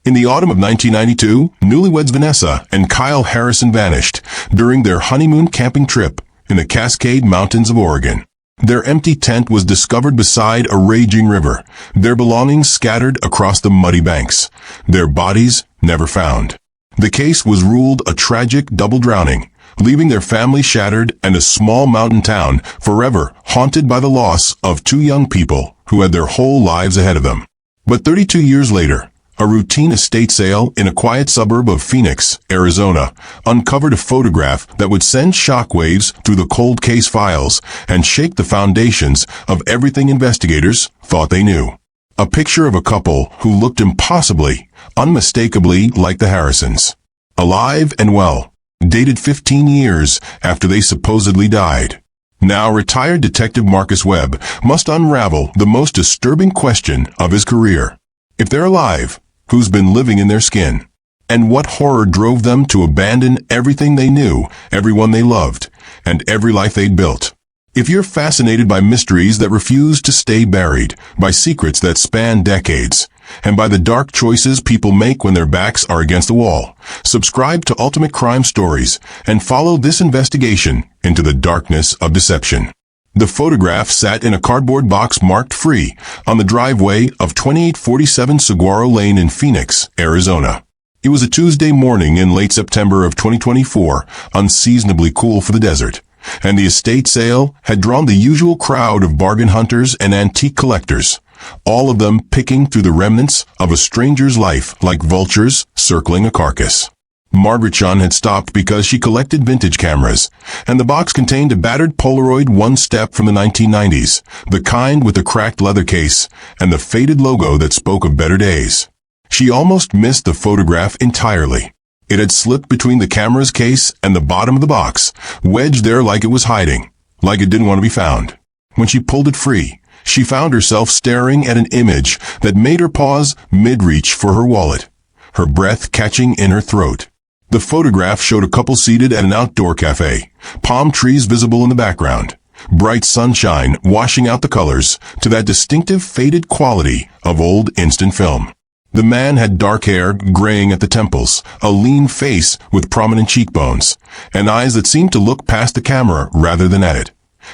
In the autumn of 1992, newlyweds Vanessa and Kyle Harrison vanished during their honeymoon camping trip in the Cascade Mountains of Oregon. Their empty tent was discovered beside a raging river, their belongings scattered across the muddy banks, their bodies never found. The case was ruled a tragic double drowning, leaving their family shattered and a small mountain town forever haunted by the loss of two young people who had their whole lives ahead of them. But 32 years later, a routine estate sale in a quiet suburb of Phoenix, Arizona, uncovered a photograph that would send shockwaves through the cold case files and shake the foundations of everything investigators thought they knew. A picture of a couple who looked impossibly, unmistakably like the Harrisons. Alive and well, dated 15 years after they supposedly died. Now retired Detective Marcus Webb must unravel the most disturbing question of his career. If they're alive, who's been living in their skin? And what horror drove them to abandon everything they knew, everyone they loved, and every life they'd built? If you're fascinated by mysteries that refuse to stay buried, by secrets that span decades, and by the dark choices people make when their backs are against the wall, subscribe to Ultimate Crime Stories and follow this investigation into the darkness of deception. The photograph sat in a cardboard box marked free on the driveway of 2847 Saguaro Lane in Phoenix, Arizona. It was a Tuesday morning in late September of 2024, unseasonably cool for the desert, and the estate sale had drawn the usual crowd of bargain hunters and antique collectors, all of them picking through the remnants of a stranger's life like vultures circling a carcass. Margaret Shun had stopped because she collected vintage cameras, and the box contained a battered Polaroid one-step from the 1990s, the kind with the cracked leather case and the faded logo that spoke of better days. She almost missed the photograph entirely. It had slipped between the camera's case and the bottom of the box, wedged there like it was hiding, like it didn't want to be found. When she pulled it free, she found herself staring at an image that made her pause mid-reach for her wallet, her breath catching in her throat. The photograph showed a couple seated at an outdoor cafe, palm trees visible in the background, bright sunshine washing out the colors to that distinctive faded quality of old instant film. The man had dark hair graying at the temples, a lean face with prominent cheekbones, and eyes that seemed to look past the camera rather than at it,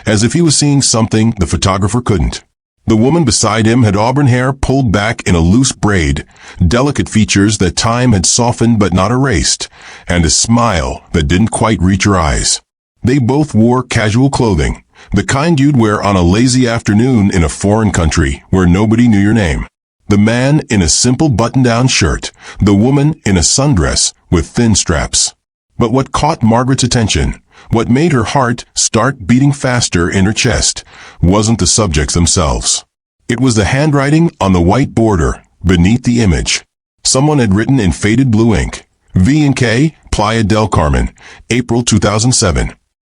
as if he was seeing something the photographer couldn't. The woman beside him had auburn hair pulled back in a loose braid, delicate features that time had softened but not erased, and a smile that didn't quite reach her eyes. They both wore casual clothing, the kind you'd wear on a lazy afternoon in a foreign country where nobody knew your name. The man in a simple button-down shirt, the woman in a sundress with thin straps. But what caught Margaret's attention, what made her heart start beating faster in her chest, wasn't the subjects themselves. It was the handwriting on the white border beneath the image. Someone had written in faded blue ink, V&K, Playa del Carmen, April 2007.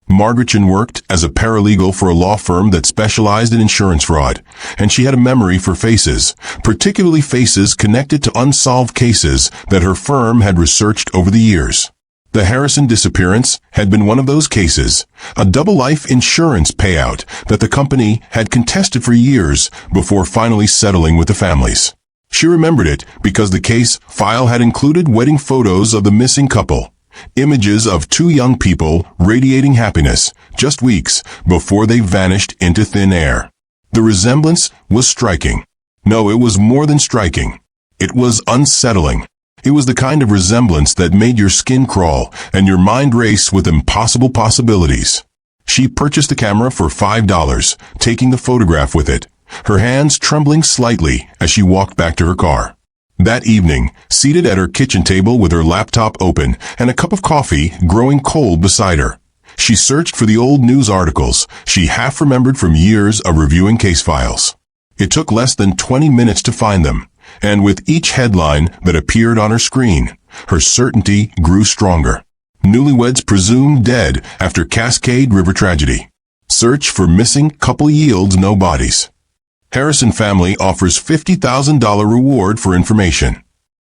Margaret worked as a paralegal for a law firm that specialized in insurance fraud, and she had a memory for faces, particularly faces connected to unsolved cases that her firm had researched over the years. The Harrison disappearance had been one of those cases, a double life insurance payout that the company had contested for years before finally settling with the families. She remembered it because the case file had included wedding photos of the missing couple, images of two young people radiating happiness just weeks before they vanished into thin air. The resemblance was striking. No, it was more than striking. It was unsettling. It was the kind of resemblance that made your skin crawl and your mind race with impossible possibilities. She purchased the camera for $5, taking the photograph with it, her hands trembling slightly as she walked back to her car. That evening, seated at her kitchen table with her laptop open and a cup of coffee growing cold beside her, she searched for the old news articles she half remembered from years of reviewing case files. It took less than 20 minutes to find them, and with each headline that appeared on her screen, her certainty grew stronger. Newlyweds presumed dead after Cascade River tragedy. Search for missing couple yields no bodies. Harrison family offers $50,000 reward for information.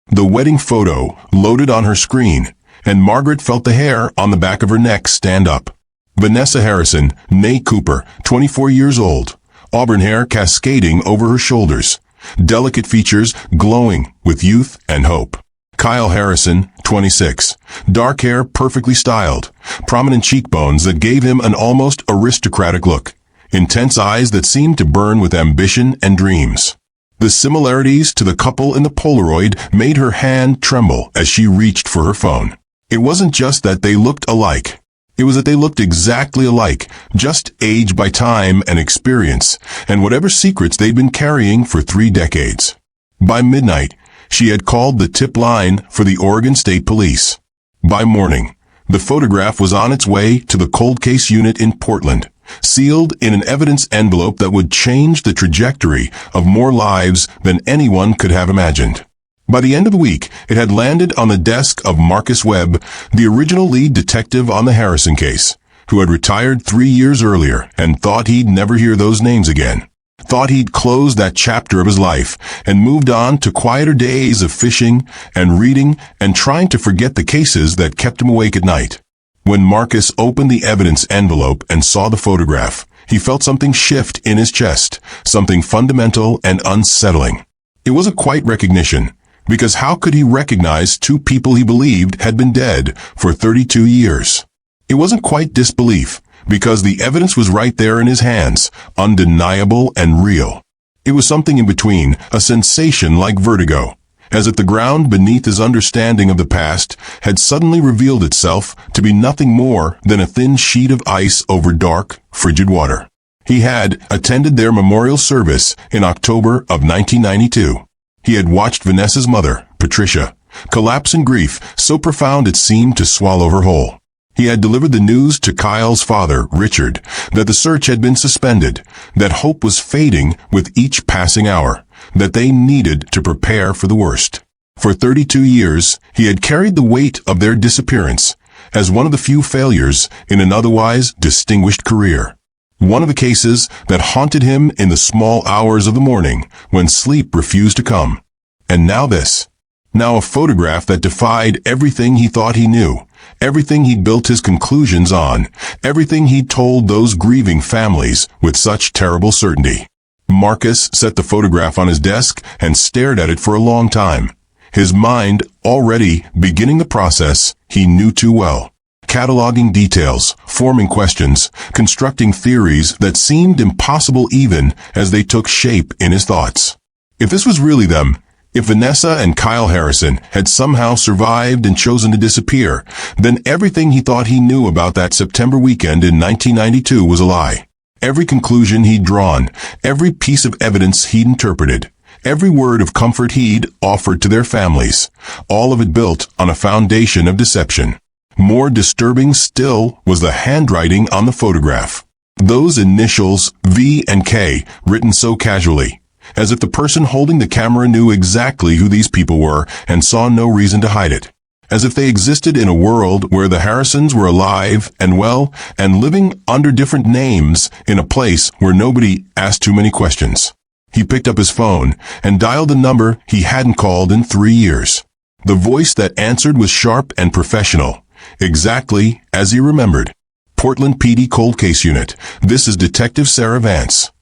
The wedding photo loaded on her screen, and Margaret felt the hair on the back of her neck stand up. Vanessa Harrison, née Cooper, 24 years old, auburn hair cascading over her shoulders, delicate features glowing with youth and hope. Kyle Harrison, 26. Dark hair perfectly styled. Prominent cheekbones that gave him an almost aristocratic look. Intense eyes that seemed to burn with ambition and dreams. The similarities to the couple in the Polaroid made her hand tremble as she reached for her phone. It wasn't just that they looked alike. It was that they looked exactly alike, just aged by time and experience, and whatever secrets they'd been carrying for 3 decades. By midnight, she had called the tip line for the Oregon State Police. By morning, the photograph was on its way to the cold case unit in Portland, sealed in an evidence envelope that would change the trajectory of more lives than anyone could have imagined. By the end of the week, it had landed on the desk of Marcus Webb, the original lead detective on the Harrison case, who had retired 3 years earlier and thought he'd never hear those names again. Thought he'd closed that chapter of his life and moved on to quieter days of fishing and reading and trying to forget the cases that kept him awake at night. When Marcus opened the evidence envelope and saw the photograph, he felt something shift in his chest, something fundamental and unsettling. It wasn't quite recognition, because how could he recognize 2 people he believed had been dead for 32 years? It wasn't quite disbelief, because the evidence was right there in his hands, undeniable and real. It was something in between, a sensation like vertigo, as if the ground beneath his understanding of the past had suddenly revealed itself to be nothing more than a thin sheet of ice over dark, frigid water. He had attended their memorial service in October of 1992. He had watched Vanessa's mother, Patricia, collapse in grief so profound it seemed to swallow her whole. He had delivered the news to Kyle's father, Richard, that the search had been suspended, that hope was fading with each passing hour, that they needed to prepare for the worst. For 32 years, he had carried the weight of their disappearance as one of the few failures in an otherwise distinguished career. One of the cases that haunted him in the small hours of the morning when sleep refused to come. And now this. Now a photograph that defied everything he thought he knew, everything he'd built his conclusions on, everything he'd told those grieving families with such terrible certainty. Marcus set the photograph on his desk and stared at it for a long time, his mind already beginning the process he knew too well. Cataloging details, forming questions, constructing theories that seemed impossible even as they took shape in his thoughts. If this was really them, if Vanessa and Kyle Harrison had somehow survived and chosen to disappear, then everything he thought he knew about that September weekend in 1992 was a lie. Every conclusion he'd drawn, every piece of evidence he'd interpreted, every word of comfort he'd offered to their families, all of it built on a foundation of deception. More disturbing still was the handwriting on the photograph. Those initials, V and K, written so casually, as if the person holding the camera knew exactly who these people were and saw no reason to hide it. As if they existed in a world where the Harrisons were alive and well and living under different names in a place where nobody asked too many questions. He picked up his phone and dialed a number he hadn't called in 3 years. The voice that answered was sharp and professional. Exactly as he remembered. Portland PD Cold Case Unit. This is Detective Sarah Vance.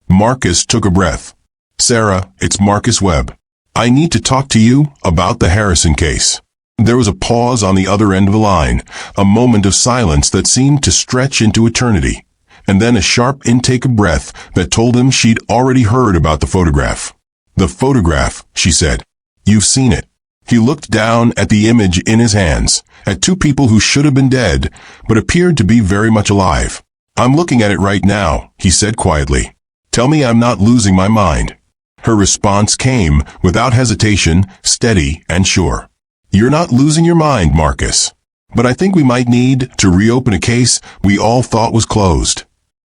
Marcus took a breath. Sarah, it's Marcus Webb. I need to talk to you about the Harrison case. There was a pause on the other end of the line, a moment of silence that seemed to stretch into eternity, and then a sharp intake of breath that told him she'd already heard about the photograph. The photograph, she said. You've seen it. He looked down at the image in his hands, at 2 people who should have been dead, but appeared to be very much alive. I'm looking at it right now, he said quietly. Tell me I'm not losing my mind. Her response came without hesitation, steady and sure. You're not losing your mind, Marcus. But I think we might need to reopen a case we all thought was closed.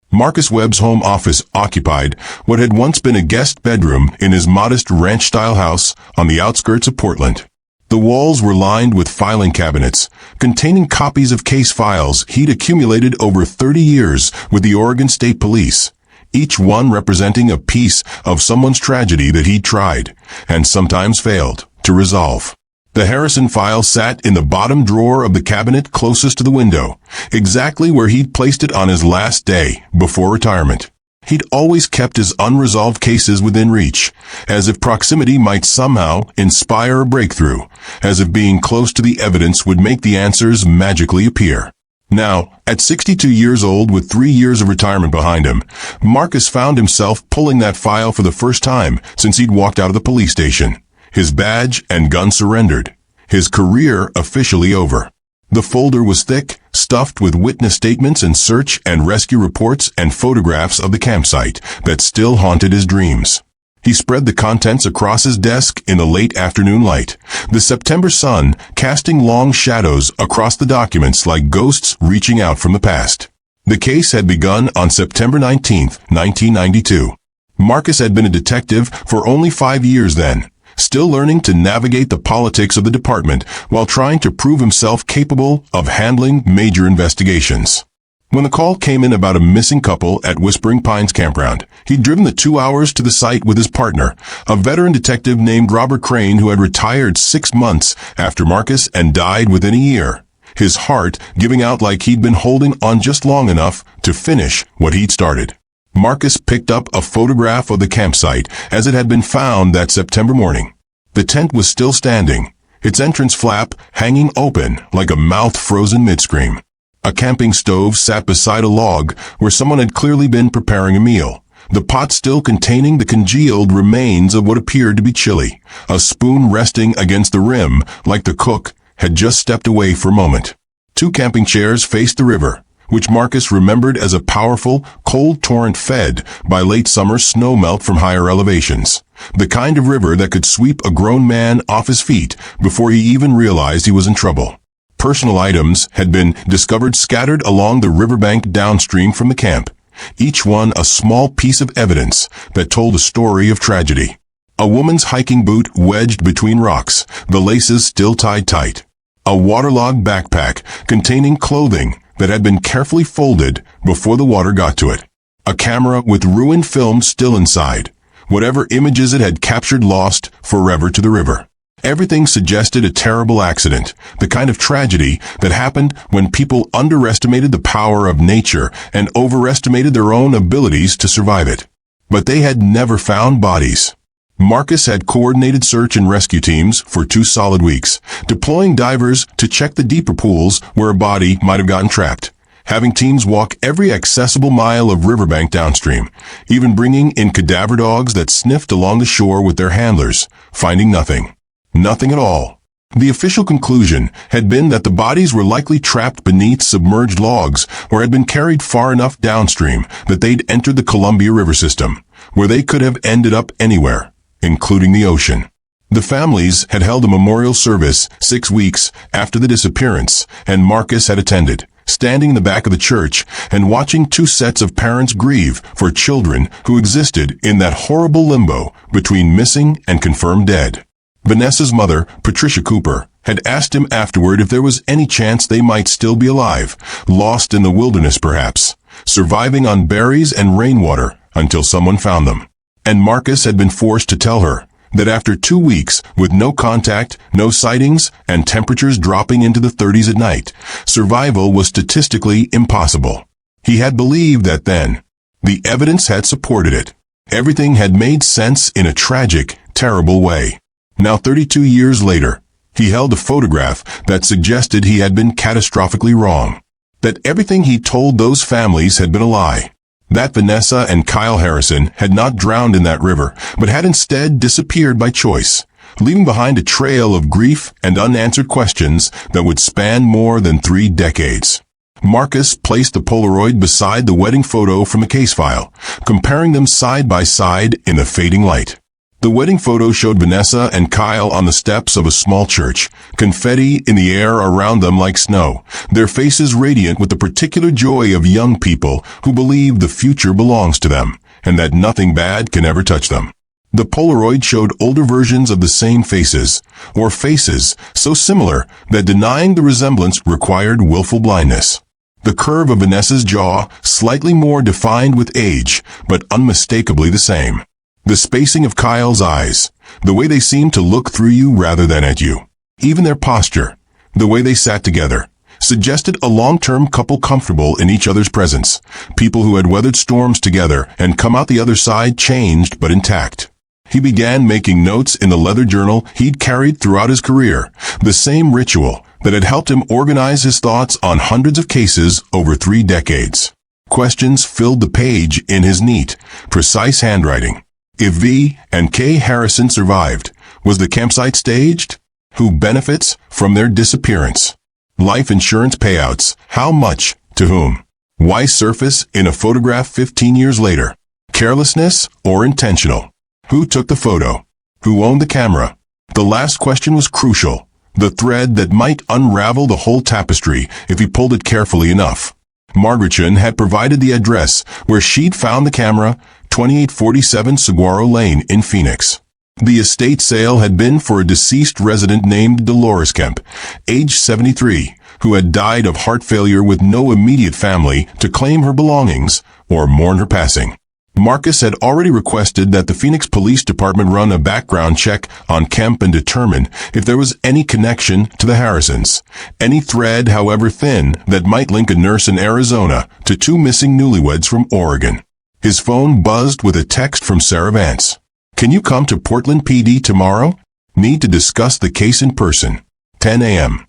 Marcus Webb's home office occupied what had once been a guest bedroom in his modest ranch-style house on the outskirts of Portland. The walls were lined with filing cabinets containing copies of case files he'd accumulated over 30 years with the Oregon State Police, each one representing a piece of someone's tragedy that he'd tried, and sometimes failed, to resolve. The Harrison file sat in the bottom drawer of the cabinet closest to the window, exactly where he'd placed it on his last day before retirement. He'd always kept his unresolved cases within reach, as if proximity might somehow inspire a breakthrough, as if being close to the evidence would make the answers magically appear. Now, at 62 years old with 3 years of retirement behind him, Marcus found himself pulling that file for the first time since he'd walked out of the police station. His badge and gun surrendered. His career officially over. The folder was thick, stuffed with witness statements and search and rescue reports and photographs of the campsite that still haunted his dreams. He spread the contents across his desk in the late afternoon light, the September sun casting long shadows across the documents like ghosts reaching out from the past. The case had begun on September 19, 1992. Marcus had been a detective for only 5 years then, still learning to navigate the politics of the department while trying to prove himself capable of handling major investigations. When the call came in about a missing couple at Whispering Pines Campground, he'd driven the 2 hours to the site with his partner, a veteran detective named Robert Crane who had retired 6 months after Marcus and died within a year, his heart giving out like he'd been holding on just long enough to finish what he'd started. Marcus picked up a photograph of the campsite as it had been found that September morning. The tent was still standing, its entrance flap hanging open like a mouth frozen mid-scream. A camping stove sat beside a log where someone had clearly been preparing a meal, the pot still containing the congealed remains of what appeared to be chili, a spoon resting against the rim like the cook had just stepped away for a moment. 2 camping chairs faced the river, which Marcus remembered as a powerful, cold torrent fed by late summer snowmelt from higher elevations, the kind of river that could sweep a grown man off his feet before he even realized he was in trouble. Personal items had been discovered scattered along the riverbank downstream from the camp, each one a small piece of evidence that told a story of tragedy. A woman's hiking boot wedged between rocks, the laces still tied tight. A waterlogged backpack containing clothing that had been carefully folded before the water got to it. A camera with ruined film still inside, whatever images it had captured lost forever to the river. Everything suggested a terrible accident, the kind of tragedy that happened when people underestimated the power of nature and overestimated their own abilities to survive it. But they had never found bodies. Marcus had coordinated search and rescue teams for 2 solid weeks, deploying divers to check the deeper pools where a body might have gotten trapped, having teams walk every accessible mile of riverbank downstream, even bringing in cadaver dogs that sniffed along the shore with their handlers, finding nothing. Nothing at all. The official conclusion had been that the bodies were likely trapped beneath submerged logs or had been carried far enough downstream that they'd entered the Columbia River system, where they could have ended up anywhere, including the ocean. The families had held a memorial service 6 weeks after the disappearance, and Marcus had attended, standing in the back of the church and watching 2 sets of parents grieve for children who existed in that horrible limbo between missing and confirmed dead. Vanessa's mother, Patricia Cooper, had asked him afterward if there was any chance they might still be alive, lost in the wilderness perhaps, surviving on berries and rainwater until someone found them. And Marcus had been forced to tell her that after 2 weeks with no contact, no sightings, and temperatures dropping into the 30s at night, survival was statistically impossible. He had believed that then. The evidence had supported it. Everything had made sense in a tragic, terrible way. Now 32 years later, he held a photograph that suggested he had been catastrophically wrong. That everything he told those families had been a lie. That Vanessa and Kyle Harrison had not drowned in that river, but had instead disappeared by choice, leaving behind a trail of grief and unanswered questions that would span more than 3 decades. Marcus placed the Polaroid beside the wedding photo from the case file, comparing them side by side in the fading light. The wedding photo showed Vanessa and Kyle on the steps of a small church, confetti in the air around them like snow, their faces radiant with the particular joy of young people who believe the future belongs to them, and that nothing bad can ever touch them. The Polaroid showed older versions of the same faces, or faces so similar that denying the resemblance required willful blindness. The curve of Vanessa's jaw slightly more defined with age, but unmistakably the same. The spacing of Kyle's eyes, the way they seemed to look through you rather than at you. Even their posture, the way they sat together, suggested a long-term couple comfortable in each other's presence, people who had weathered storms together and come out the other side changed but intact. He began making notes in the leather journal he'd carried throughout his career, the same ritual that had helped him organize his thoughts on hundreds of cases over 3 decades. Questions filled the page in his neat, precise handwriting. If V and K Harrison survived, was the campsite staged? Who benefits from their disappearance? Life insurance payouts, how much, to whom? Why surface in a photograph 15 years later? Carelessness or intentional? Who took the photo? Who owned the camera? The last question was crucial, the thread that might unravel the whole tapestry if he pulled it carefully enough. Margaretchen had provided the address where she'd found the camera, 2847 Saguaro Lane in Phoenix. The estate sale had been for a deceased resident named Dolores Kemp, age 73, who had died of heart failure with no immediate family to claim her belongings or mourn her passing. Marcus had already requested that the Phoenix Police Department run a background check on Kemp and determine if there was any connection to the Harrisons, any thread, however thin, that might link a nurse in Arizona to 2 missing newlyweds from Oregon. His phone buzzed with a text from Sarah Vance. Can you come to Portland PD tomorrow? Need to discuss the case in person. 10 a.m.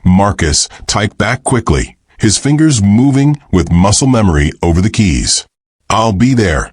Marcus typed back quickly, his fingers moving with muscle memory over the keys. I'll be there.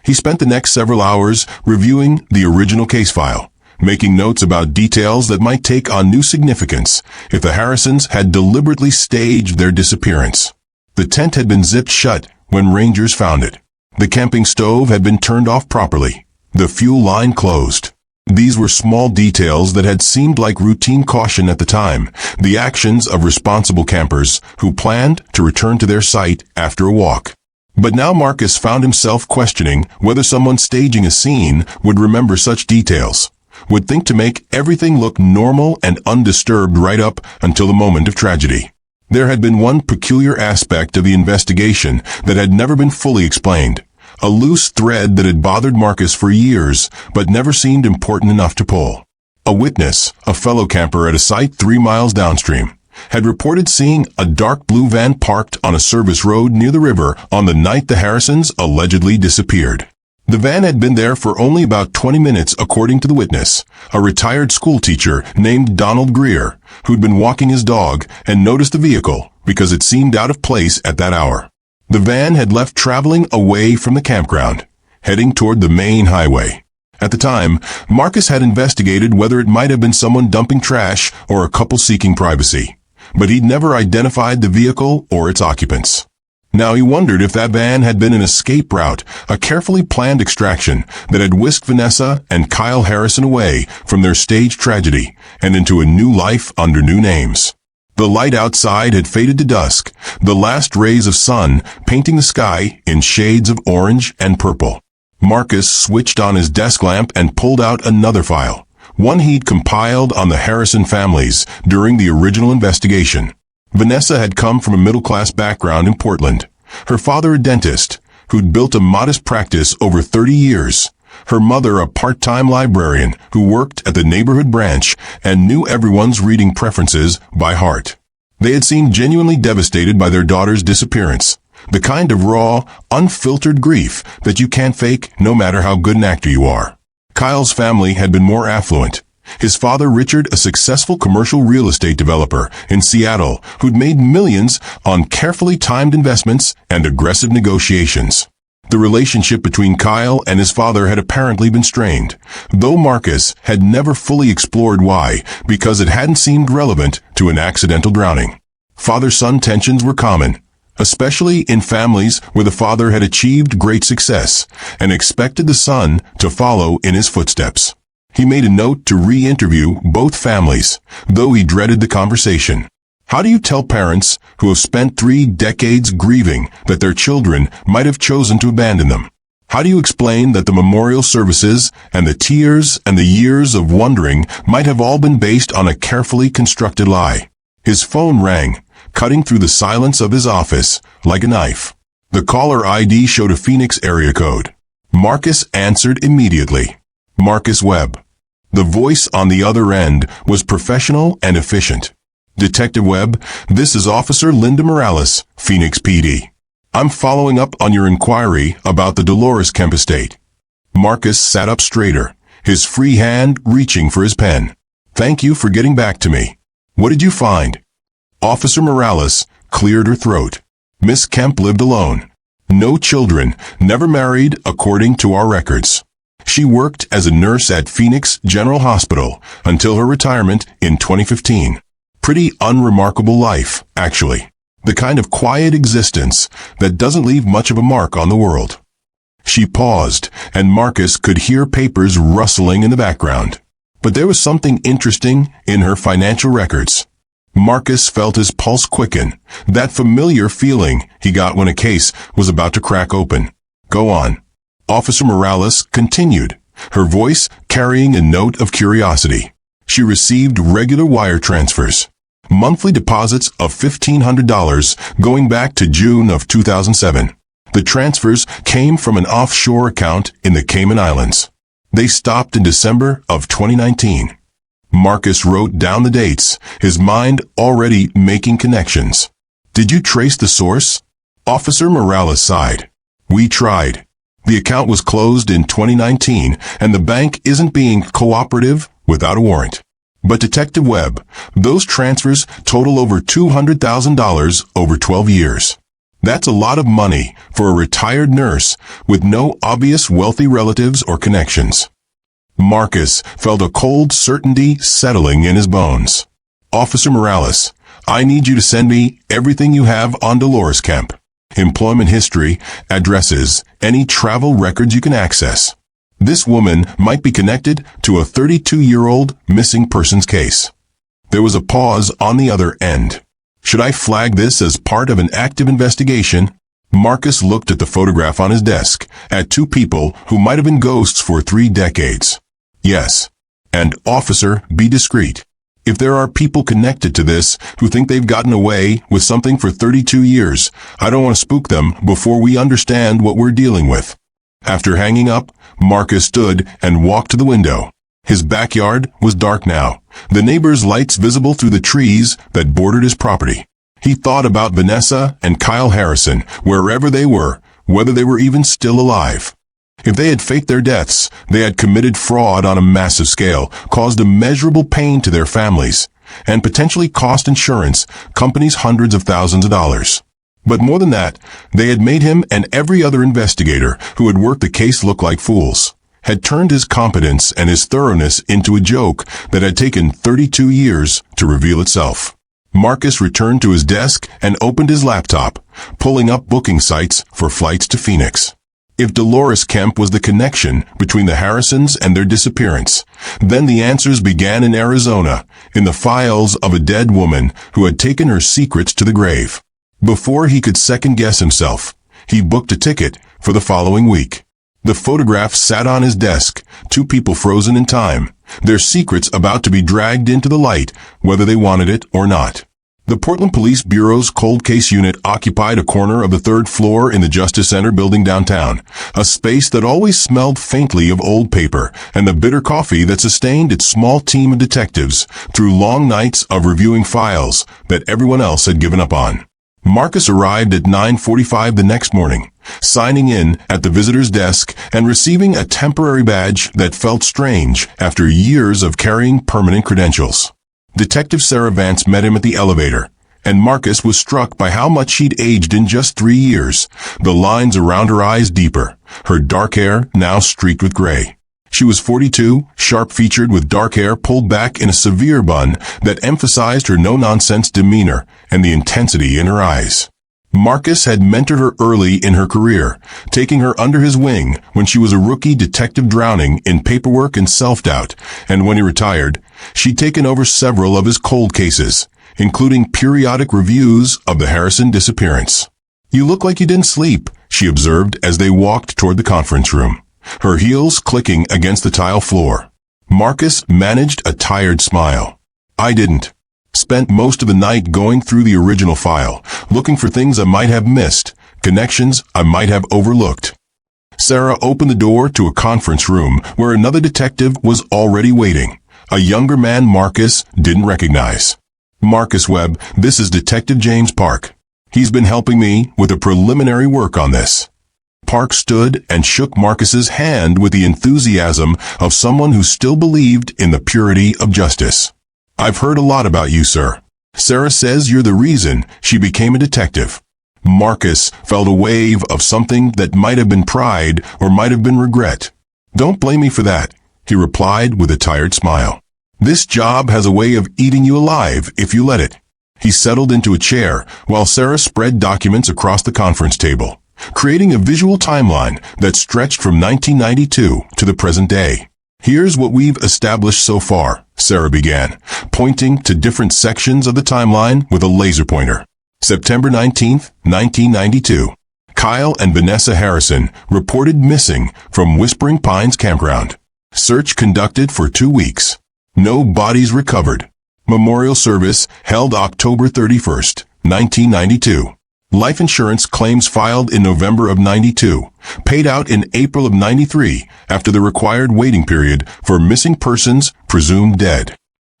He spent the next several hours reviewing the original case file, making notes about details that might take on new significance if the Harrisons had deliberately staged their disappearance. The tent had been zipped shut when rangers found it. The camping stove had been turned off properly. The fuel line closed. These were small details that had seemed like routine caution at the time, the actions of responsible campers who planned to return to their site after a walk. But now Marcus found himself questioning whether someone staging a scene would remember such details, would think to make everything look normal and undisturbed right up until the moment of tragedy. There had been one peculiar aspect of the investigation that had never been fully explained. A loose thread that had bothered Marcus for years, but never seemed important enough to pull. A witness, a fellow camper at a site 3 miles downstream, had reported seeing a dark blue van parked on a service road near the river on the night the Harrisons allegedly disappeared. The van had been there for only about 20 minutes according to the witness, a retired schoolteacher named Donald Greer, who'd been walking his dog and noticed the vehicle because it seemed out of place at that hour. The van had left traveling away from the campground, heading toward the main highway. At the time, Marcus had investigated whether it might have been someone dumping trash or a couple seeking privacy, but he'd never identified the vehicle or its occupants. Now he wondered if that van had been an escape route, a carefully planned extraction that had whisked Vanessa and Kyle Harrison away from their staged tragedy and into a new life under new names. The light outside had faded to dusk, the last rays of sun painting the sky in shades of orange and purple. Marcus switched on his desk lamp and pulled out another file, one he'd compiled on the Harrison families during the original investigation. Vanessa had come from a middle-class background in Portland. Her father a dentist, who'd built a modest practice over 30 years. Her mother a part-time librarian who worked at the neighborhood branch and knew everyone's reading preferences by heart. They had seemed genuinely devastated by their daughter's disappearance, the kind of raw, unfiltered grief that you can't fake no matter how good an actor you are. Kyle's family had been more affluent. His father, Richard, a successful commercial real estate developer in Seattle who'd made millions on carefully timed investments and aggressive negotiations. The relationship between Kyle and his father had apparently been strained, though Marcus had never fully explored why, because it hadn't seemed relevant to an accidental drowning. Father-son tensions were common, especially in families where the father had achieved great success and expected the son to follow in his footsteps. He made a note to re-interview both families, though he dreaded the conversation. How do you tell parents who have spent 3 decades grieving that their children might have chosen to abandon them? How do you explain that the memorial services and the tears and the years of wondering might have all been based on a carefully constructed lie? His phone rang, cutting through the silence of his office like a knife. The caller ID showed a Phoenix area code. Marcus answered immediately. Marcus Webb. The voice on the other end was professional and efficient. Detective Webb, this is Officer Linda Morales, Phoenix PD. I'm following up on your inquiry about the Dolores Kemp estate. Marcus sat up straighter, his free hand reaching for his pen. Thank you for getting back to me. What did you find? Officer Morales cleared her throat. Miss Kemp lived alone. No children, never married according to our records. She worked as a nurse at Phoenix General Hospital until her retirement in 2015. Pretty unremarkable life, actually. The kind of quiet existence that doesn't leave much of a mark on the world. She paused, and Marcus could hear papers rustling in the background. But there was something interesting in her financial records. Marcus felt his pulse quicken, that familiar feeling he got when a case was about to crack open. Go on. Officer Morales continued, her voice carrying a note of curiosity. She received regular wire transfers, monthly deposits of $1,500 going back to June of 2007. The transfers came from an offshore account in the Cayman Islands. They stopped in December of 2019. Marcus wrote down the dates, his mind already making connections. Did you trace the source? Officer Morales sighed. We tried. The account was closed in 2019, and the bank isn't being cooperative without a warrant. But Detective Webb, those transfers total over $200,000 over 12 years. That's a lot of money for a retired nurse with no obvious wealthy relatives or connections. Marcus felt a cold certainty settling in his bones. Officer Morales, I need you to send me everything you have on Dolores Kemp. Employment history, addresses, any travel records you can access. This woman might be connected to a 32-year-old missing persons case. There was a pause on the other end. Should I flag this as part of an active investigation? Marcus looked at the photograph on his desk, at two people who might have been ghosts for 3 decades. Yes. And officer, be discreet. If there are people connected to this who think they've gotten away with something for 32 years, I don't want to spook them before we understand what we're dealing with. After hanging up, Marcus stood and walked to the window. His backyard was dark now, the neighbors' lights visible through the trees that bordered his property. He thought about Vanessa and Kyle Harrison, wherever they were, whether they were even still alive. If they had faked their deaths, they had committed fraud on a massive scale, caused immeasurable pain to their families, and potentially cost insurance companies hundreds of thousands of dollars. But more than that, they had made him and every other investigator who had worked the case look like fools, had turned his competence and his thoroughness into a joke that had taken 32 years to reveal itself. Marcus returned to his desk and opened his laptop, pulling up booking sites for flights to Phoenix. If Dolores Kemp was the connection between the Harrisons and their disappearance, then the answers began in Arizona, in the files of a dead woman who had taken her secrets to the grave. Before he could second-guess himself, he booked a ticket for the following week. The photograph sat on his desk, two people frozen in time, their secrets about to be dragged into the light, whether they wanted it or not. The Portland Police Bureau's cold case unit occupied a corner of the 3rd floor in the Justice Center building downtown, a space that always smelled faintly of old paper and the bitter coffee that sustained its small team of detectives through long nights of reviewing files that everyone else had given up on. Marcus arrived at 9:45 the next morning, signing in at the visitor's desk and receiving a temporary badge that felt strange after years of carrying permanent credentials. Detective Sarah Vance met him at the elevator, and Marcus was struck by how much she'd aged in just 3 years, the lines around her eyes deeper, her dark hair now streaked with gray. She was 42, sharp-featured with dark hair pulled back in a severe bun that emphasized her no-nonsense demeanor and the intensity in her eyes. Marcus had mentored her early in her career, taking her under his wing when she was a rookie detective drowning in paperwork and self-doubt, and when he retired, she'd taken over several of his cold cases, including periodic reviews of the Harrison disappearance. You look like you didn't sleep, she observed as they walked toward the conference room, her heels clicking against the tile floor. Marcus managed a tired smile. I didn't. Spent most of the night going through the original file, looking for things I might have missed, connections I might have overlooked. Sarah opened the door to a conference room where another detective was already waiting, a younger man Marcus didn't recognize. Marcus Webb, this is Detective James Park. He's been helping me with a preliminary work on this. Park stood and shook Marcus's hand with the enthusiasm of someone who still believed in the purity of justice. I've heard a lot about you, sir. Sarah says you're the reason she became a detective. Marcus felt a wave of something that might have been pride or might have been regret. Don't blame me for that, he replied with a tired smile. This job has a way of eating you alive if you let it. He settled into a chair while Sarah spread documents across the conference table, creating a visual timeline that stretched from 1992 to the present day. Here's what we've established so far, Sarah began, pointing to different sections of the timeline with a laser pointer. September 19th, 1992. Kyle and Vanessa Harrison reported missing from Whispering Pines campground. Search conducted for 2 weeks. No bodies recovered. Memorial service held October 31st, 1992. Life insurance claims filed in November of 92, paid out in April of 93 after the required waiting period for missing persons presumed dead.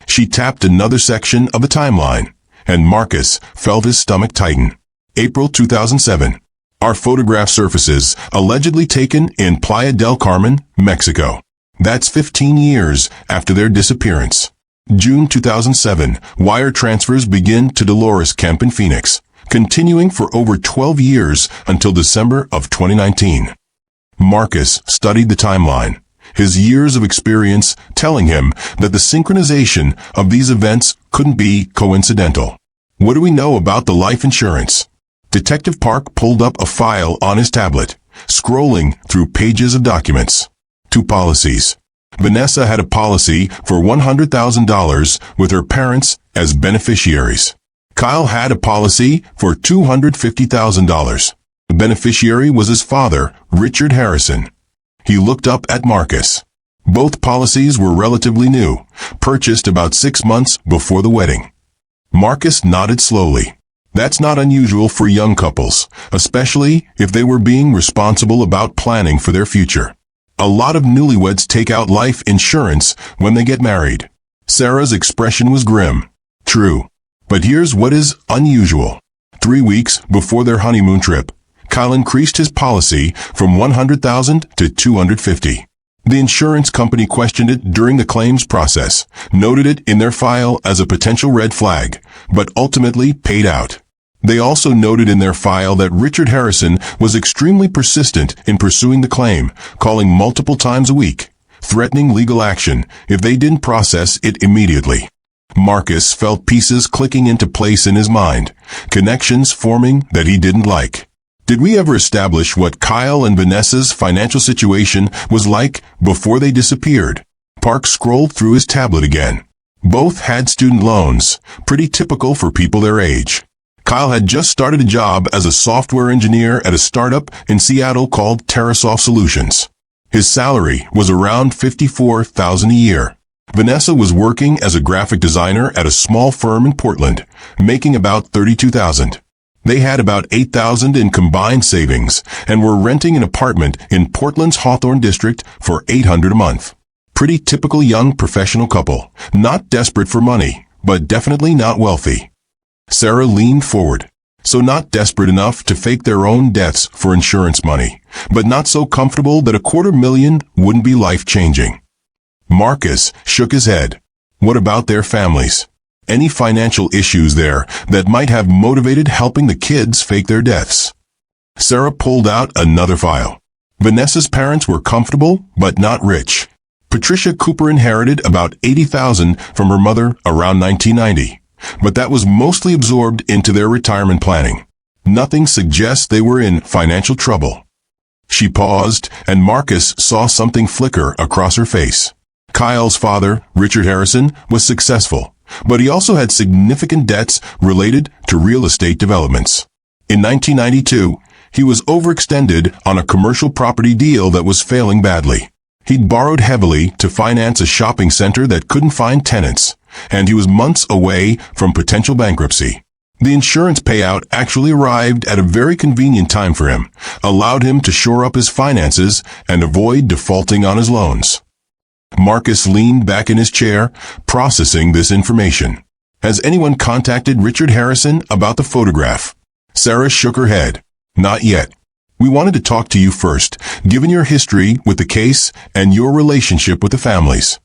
She tapped another section of the timeline, and Marcus felt his stomach tighten. April 2007. Our photograph surfaces, allegedly taken in Playa del Carmen, Mexico. That's 15 years after their disappearance. June 2007. Wire transfers begin to Dolores Kemp in Phoenix, continuing for over 12 years until December of 2019. Marcus studied the timeline, his years of experience telling him that the synchronization of these events couldn't be coincidental. What do we know about the life insurance? Detective Park pulled up a file on his tablet, scrolling through pages of documents. 2 policies. Vanessa had a policy for $100,000 with her parents as beneficiaries. Kyle had a policy for $250,000. The beneficiary was his father, Richard Harrison. He looked up at Marcus. Both policies were relatively new, purchased about 6 months before the wedding. Marcus nodded slowly. That's not unusual for young couples, especially if they were being responsible about planning for their future. A lot of newlyweds take out life insurance when they get married. Sarah's expression was grim. True. But here's what is unusual. 3 weeks before their honeymoon trip, Kyle increased his policy from $100,000 to $250,000. The insurance company questioned it during the claims process, noted it in their file as a potential red flag, but ultimately paid out. They also noted in their file that Richard Harrison was extremely persistent in pursuing the claim, calling multiple times a week, threatening legal action if they didn't process it immediately. Marcus felt pieces clicking into place in his mind, connections forming that he didn't like. Did we ever establish what Kyle and Vanessa's financial situation was like before they disappeared? Park scrolled through his tablet again. Both had student loans, pretty typical for people their age. Kyle had just started a job as a software engineer at a startup in Seattle called TerraSoft Solutions. His salary was around $54,000 a year. Vanessa was working as a graphic designer at a small firm in Portland, making about $32,000. They had about $8,000 in combined savings and were renting an apartment in Portland's Hawthorne district for $800 a month. Pretty typical young professional couple, not desperate for money, but definitely not wealthy. Sarah leaned forward. So not desperate enough to fake their own deaths for insurance money, but not so comfortable that $250,000 wouldn't be life-changing. Marcus shook his head. What about their families? Any financial issues there that might have motivated helping the kids fake their deaths? Sarah pulled out another file. Vanessa's parents were comfortable, but not rich. Patricia Cooper inherited about $80,000 from her mother around 1990, but that was mostly absorbed into their retirement planning. Nothing suggests they were in financial trouble. She paused, and Marcus saw something flicker across her face. Kyle's father, Richard Harrison, was successful, but he also had significant debts related to real estate developments. In 1992, he was overextended on a commercial property deal that was failing badly. He'd borrowed heavily to finance a shopping center that couldn't find tenants, and he was months away from potential bankruptcy. The insurance payout actually arrived at a very convenient time for him, allowed him to shore up his finances and avoid defaulting on his loans. Marcus leaned back in his chair, processing this information. Has anyone contacted Richard Harrison about the photograph? Sarah shook her head. Not yet. We wanted to talk to you first, given your history with the case and your relationship with the families.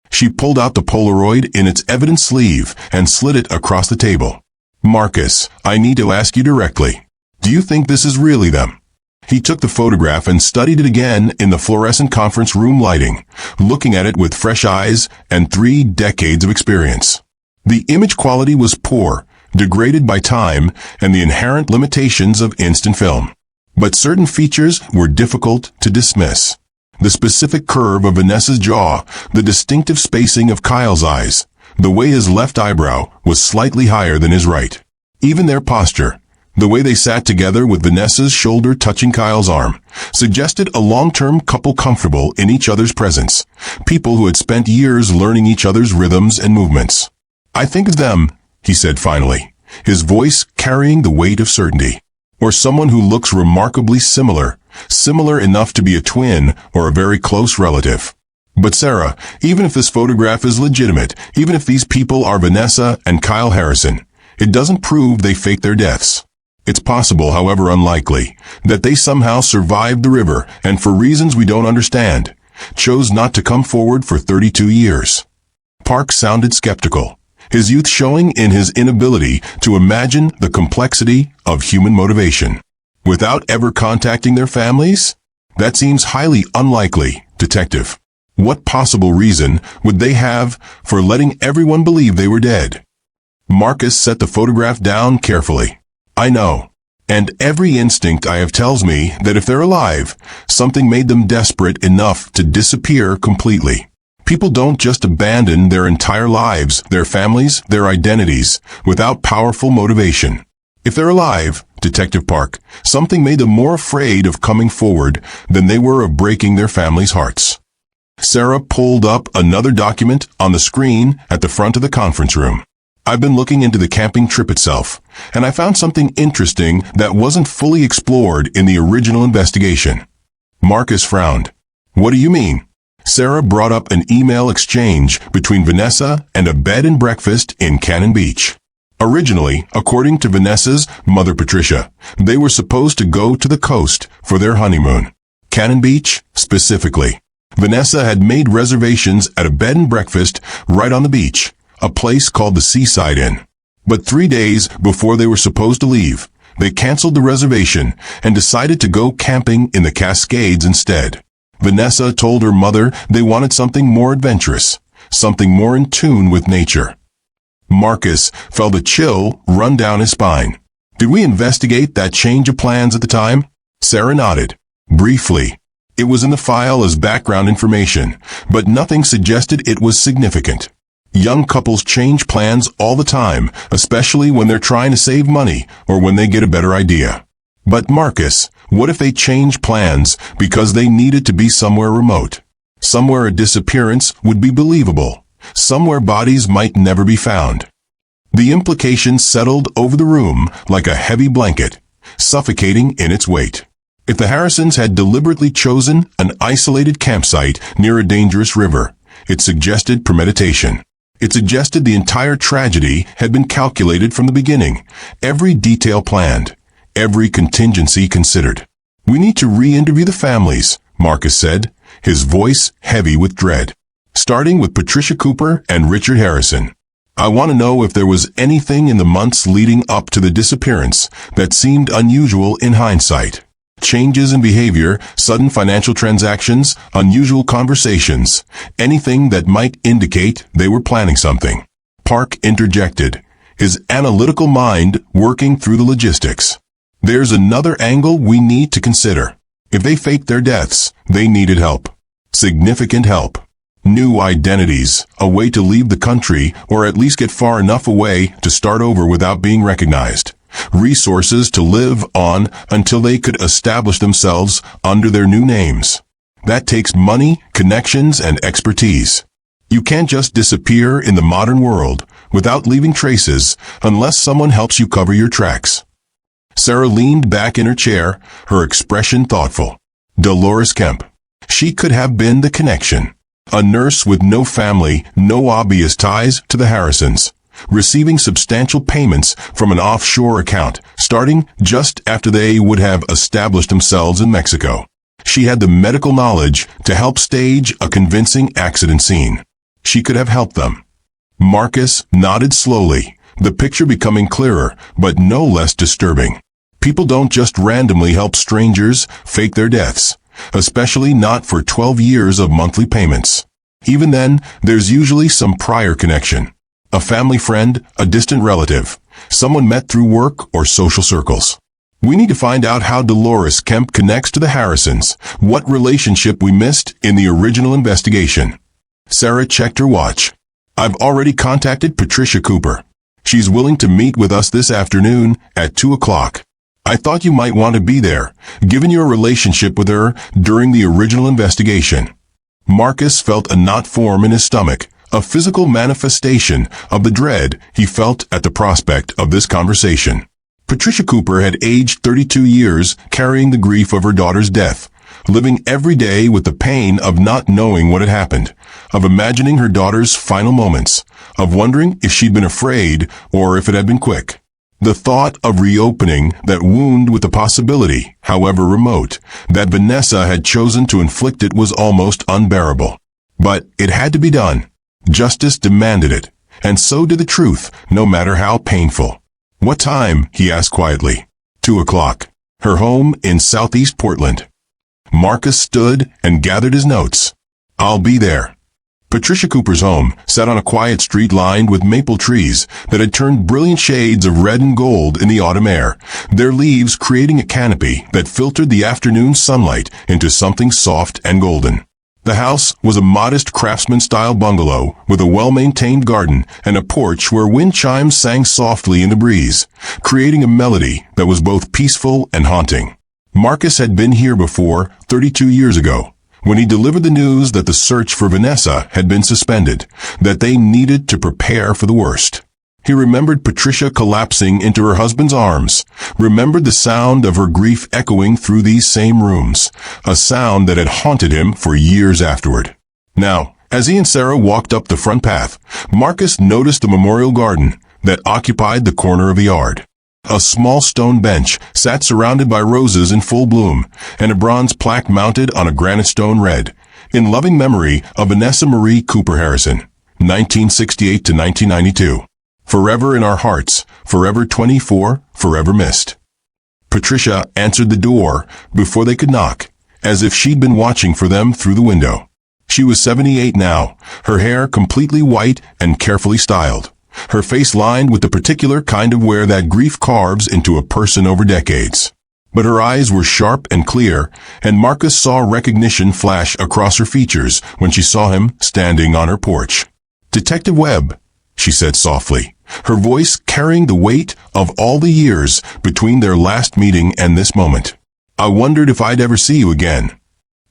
She pulled out the Polaroid in its evidence sleeve and slid it across the table. Marcus, I need to ask you directly. Do you think this is really them? He took the photograph and studied it again in the fluorescent conference room lighting, looking at it with fresh eyes and 3 decades of experience. The image quality was poor, degraded by time and the inherent limitations of instant film. But certain features were difficult to dismiss. The specific curve of Vanessa's jaw, the distinctive spacing of Kyle's eyes, the way his left eyebrow was slightly higher than his right. Even their posture, the way they sat together with Vanessa's shoulder touching Kyle's arm, suggested a long-term couple comfortable in each other's presence, people who had spent years learning each other's rhythms and movements. I think of them, he said finally, his voice carrying the weight of certainty. Or someone who looks remarkably similar enough to be a twin or a very close relative. But Sarah, even if this photograph is legitimate, even if these people are Vanessa and Kyle Harrison, it doesn't prove they faked their deaths. It's possible, however unlikely, that they somehow survived the river and for reasons we don't understand, chose not to come forward for 32 years. Park sounded skeptical, his youth showing in his inability to imagine the complexity of human motivation. Without ever contacting their families? That seems highly unlikely, Detective. What possible reason would they have for letting everyone believe they were dead? Marcus set the photograph down carefully. I know. And every instinct I have tells me that if they're alive, something made them desperate enough to disappear completely. People don't just abandon their entire lives, their families, their identities, without powerful motivation. If they're alive, Detective Park, something made them more afraid of coming forward than they were of breaking their families' hearts. Sarah pulled up another document on the screen at the front of the conference room. I've been looking into the camping trip itself, and I found something interesting that wasn't fully explored in the original investigation. Marcus frowned. What do you mean? Sarah brought up an email exchange between Vanessa and a bed and breakfast in Cannon Beach. Originally, according to Vanessa's mother Patricia, they were supposed to go to the coast for their honeymoon. Cannon Beach, specifically. Vanessa had made reservations at a bed and breakfast right on the beach, a place called the Seaside Inn. But 3 days before they were supposed to leave, they canceled the reservation and decided to go camping in the Cascades instead. Vanessa told her mother they wanted something more adventurous, something more in tune with nature. Marcus felt a chill run down his spine. Did we investigate that change of plans at the time? Sarah nodded. Briefly. It was in the file as background information, but nothing suggested it was significant. Young couples change plans all the time, especially when they're trying to save money or when they get a better idea. But Marcus, what if they changed plans because they needed to be somewhere remote? Somewhere a disappearance would be believable. Somewhere bodies might never be found. The implication settled over the room like a heavy blanket, suffocating in its weight. If the Harrisons had deliberately chosen an isolated campsite near a dangerous river, it suggested premeditation. It suggested the entire tragedy had been calculated from the beginning, every detail planned, every contingency considered. We need to re-interview the families, Marcus said, his voice heavy with dread. Starting with Patricia Cooper and Richard Harrison. I want to know if there was anything in the months leading up to the disappearance that seemed unusual in hindsight. Changes in behavior, sudden financial transactions, unusual conversations, anything that might indicate they were planning something. Park interjected, his analytical mind working through the logistics. There's another angle we need to consider. If they faked their deaths, they needed help. Significant help. New identities, a way to leave the country or at least get far enough away to start over without being recognized. Resources to live on until they could establish themselves under their new names. That takes money, connections, and expertise. You can't just disappear in the modern world without leaving traces unless someone helps you cover your tracks. Sarah leaned back in her chair, her expression thoughtful. Dolores Kemp. She could have been the connection. A nurse with no family, no obvious ties to the Harrisons. receiving substantial payments from an offshore account, starting just after they would have established themselves in Mexico. She had the medical knowledge to help stage a convincing accident scene. She could have helped them. Marcus nodded slowly, the picture becoming clearer, but no less disturbing. People don't just randomly help strangers fake their deaths, especially not for 12 years of monthly payments. Even then, there's usually some prior connection. A family friend, a distant relative, someone met through work or social circles. We need to find out how Dolores Kemp connects to the Harrisons, what relationship we missed in the original investigation. Sarah checked her watch. I've already contacted Patricia Cooper. She's willing to meet with us this afternoon at 2 o'clock. I thought you might want to be there, given your relationship with her during the original investigation. Marcus felt a knot form in his stomach, a physical manifestation of the dread he felt at the prospect of this conversation. Patricia Cooper had aged 32 years carrying the grief of her daughter's death, living every day with the pain of not knowing what had happened, of imagining her daughter's final moments, of wondering if she'd been afraid or if it had been quick. The thought of reopening that wound with the possibility, however remote, that Vanessa had chosen to inflict it was almost unbearable. But it had to be done. Justice demanded it, and so did the truth, no matter how painful. What time? He asked quietly. 2 o'clock. Her home in southeast Portland. Marcus stood and gathered his notes. I'll be there. Patricia Cooper's home sat on a quiet street lined with maple trees that had turned brilliant shades of red and gold in the autumn air, their leaves creating a canopy that filtered the afternoon sunlight into something soft and golden. The house was a modest craftsman-style bungalow with a well-maintained garden and a porch where wind chimes sang softly in the breeze, creating a melody that was both peaceful and haunting. Marcus had been here before, 32 years ago, when he delivered the news that the search for Vanessa had been suspended, that they needed to prepare for the worst. He remembered Patricia collapsing into her husband's arms, remembered the sound of her grief echoing through these same rooms, a sound that had haunted him for years afterward. Now, as he and Sarah walked up the front path, Marcus noticed the memorial garden that occupied the corner of the yard. A small stone bench sat surrounded by roses in full bloom, and a bronze plaque mounted on a granite stone read, "In loving memory of Vanessa Marie Cooper Harrison, 1968 to 1992. Forever in our hearts, forever 24, forever missed." Patricia answered the door before they could knock, as if she'd been watching for them through the window. She was 78 now, her hair completely white and carefully styled, her face lined with the particular kind of wear that grief carves into a person over decades. But her eyes were sharp and clear, and Marcus saw recognition flash across her features when she saw him standing on her porch. "Detective Webb," she said softly, her voice carrying the weight of all the years between their last meeting and this moment. "I wondered if I'd ever see you again."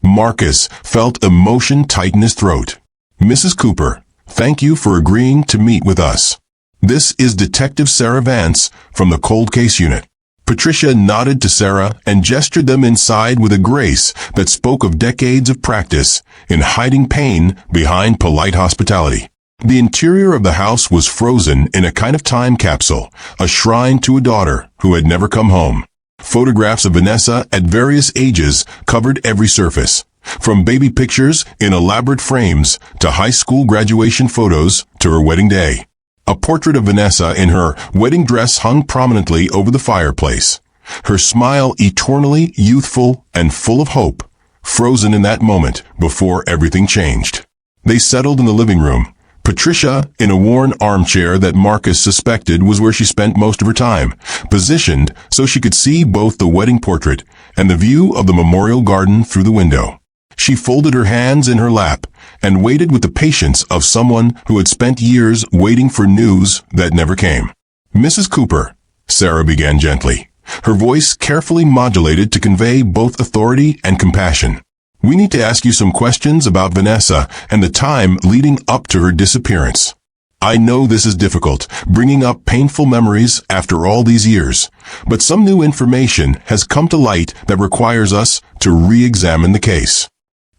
Marcus felt emotion tighten his throat. "Mrs. Cooper, thank you for agreeing to meet with us. This is Detective Sarah Vance from the Cold Case Unit." Patricia nodded to Sarah and gestured them inside with a grace that spoke of decades of practice in hiding pain behind polite hospitality. The interior of the house was frozen in a kind of time capsule, a shrine to a daughter who had never come home. Photographs of Vanessa at various ages covered every surface, from baby pictures in elaborate frames to high school graduation photos to her wedding day. A portrait of Vanessa in her wedding dress hung prominently over the fireplace, her smile eternally youthful and full of hope, frozen in that moment before everything changed. They settled in the living room, Patricia in a worn armchair that Marcus suspected was where she spent most of her time, positioned so she could see both the wedding portrait and the view of the memorial garden through the window. She folded her hands in her lap and waited with the patience of someone who had spent years waiting for news that never came. "Mrs. Cooper," Sarah began gently, her voice carefully modulated to convey both authority and compassion. "We need to ask you some questions about Vanessa and the time leading up to her disappearance. I know this is difficult, bringing up painful memories after all these years, but some new information has come to light that requires us to re-examine the case."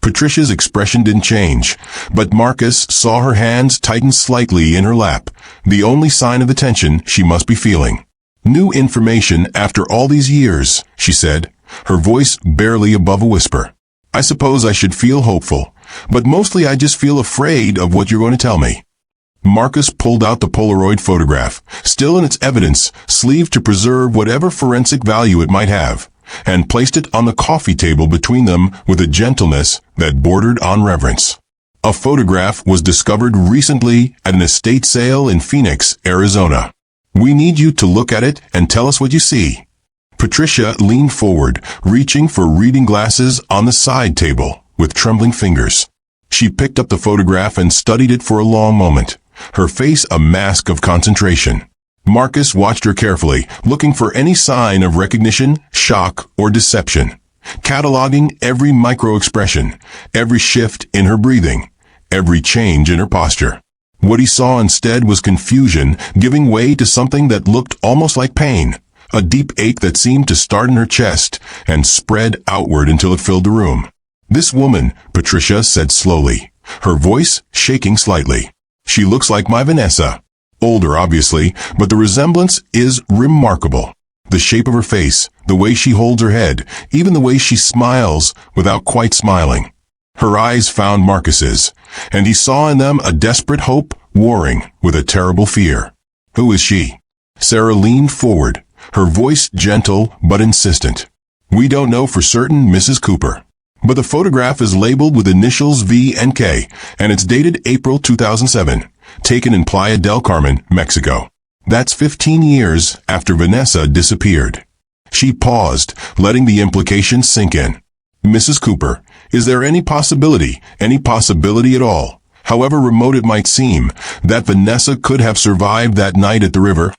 Patricia's expression didn't change, but Marcus saw her hands tighten slightly in her lap, the only sign of the tension she must be feeling. "New information after all these years," she said, her voice barely above a whisper. "I suppose I should feel hopeful, but mostly I just feel afraid of what you're going to tell me." Marcus pulled out the Polaroid photograph, still in its evidence, sleeve to preserve whatever forensic value it might have, and placed it on the coffee table between them with a gentleness that bordered on reverence. "A photograph was discovered recently at an estate sale in Phoenix, Arizona. We need you to look at it and tell us what you see." Patricia leaned forward, reaching for reading glasses on the side table, with trembling fingers. She picked up the photograph and studied it for a long moment, her face a mask of concentration. Marcus watched her carefully, looking for any sign of recognition, shock, or deception, cataloging every micro-expression, every shift in her breathing, every change in her posture. What he saw instead was confusion giving way to something that looked almost like pain, a deep ache that seemed to start in her chest and spread outward until it filled the room. "This woman," Patricia said slowly, her voice shaking slightly. "She looks like my Vanessa. Older, obviously, but the resemblance is remarkable. The shape of her face, the way she holds her head, even the way she smiles without quite smiling." Her eyes found Marcus's, and he saw in them a desperate hope warring with a terrible fear. "Who is she?" Sarah leaned forward, her voice gentle but insistent. "We don't know for certain, Mrs. Cooper. But the photograph is labeled with initials V and K, and it's dated April 2007, taken in Playa del Carmen, Mexico. That's 15 years after Vanessa disappeared." She paused, letting the implication sink in. "Mrs. Cooper, is there any possibility at all, however remote it might seem, that Vanessa could have survived that night at the river?"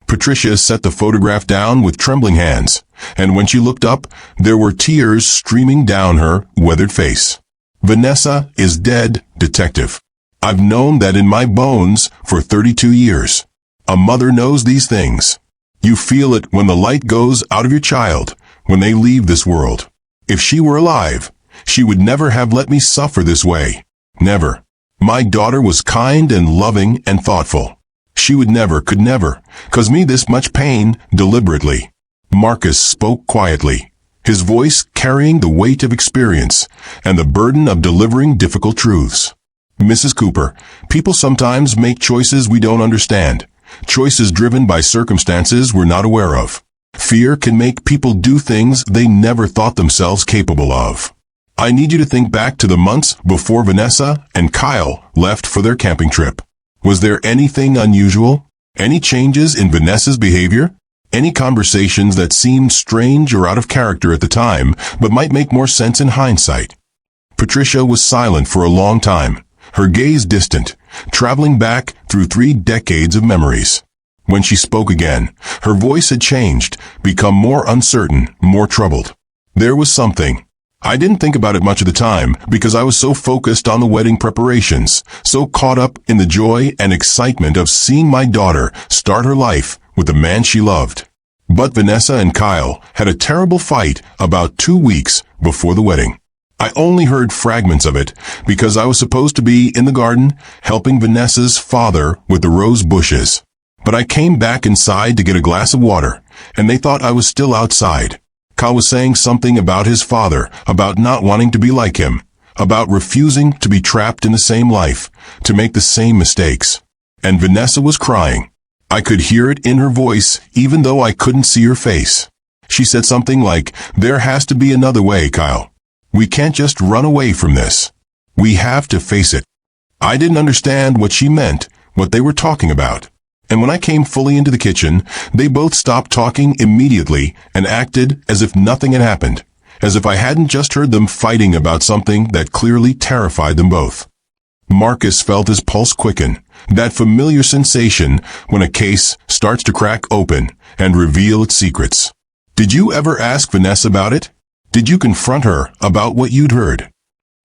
Patricia set the photograph down with trembling hands, and when she looked up, there were tears streaming down her weathered face. "Vanessa is dead, Detective. I've known that in my bones for 32 years. A mother knows these things. You feel it when the light goes out of your child, when they leave this world. If she were alive, she would never have let me suffer this way. Never. My daughter was kind and loving and thoughtful. She would never, could never, cause me this much pain deliberately." Marcus spoke quietly, his voice carrying the weight of experience and the burden of delivering difficult truths. "Mrs. Cooper, people sometimes make choices we don't understand, choices driven by circumstances we're not aware of. Fear can make people do things they never thought themselves capable of. I need you to think back to the months before Vanessa and Kyle left for their camping trip. Was there anything unusual? Any changes in Vanessa's behavior? Any conversations that seemed strange or out of character at the time, but might make more sense in hindsight?" Patricia was silent for a long time, her gaze distant, traveling back through 3 decades of memories. When she spoke again, her voice had changed, become more uncertain, more troubled. "There was something. I didn't think about it much of the time because I was so focused on the wedding preparations, so caught up in the joy and excitement of seeing my daughter start her life with the man she loved. But Vanessa and Kyle had a terrible fight about 2 weeks before the wedding. I only heard fragments of it because I was supposed to be in the garden helping Vanessa's father with the rose bushes. But I came back inside to get a glass of water, and they thought I was still outside. Kyle was saying something about his father, about not wanting to be like him, about refusing to be trapped in the same life, to make the same mistakes. And Vanessa was crying. I could hear it in her voice, even though I couldn't see her face. She said something like, "There has to be another way, Kyle. We can't just run away from this. We have to face it." I didn't understand what she meant, what they were talking about. And when I came fully into the kitchen, they both stopped talking immediately and acted as if nothing had happened, as if I hadn't just heard them fighting about something that clearly terrified them both. Marcus felt his pulse quicken, that familiar sensation when a case starts to crack open and reveal its secrets. "Did you ever ask Vanessa about it? Did you confront her about what you'd heard?"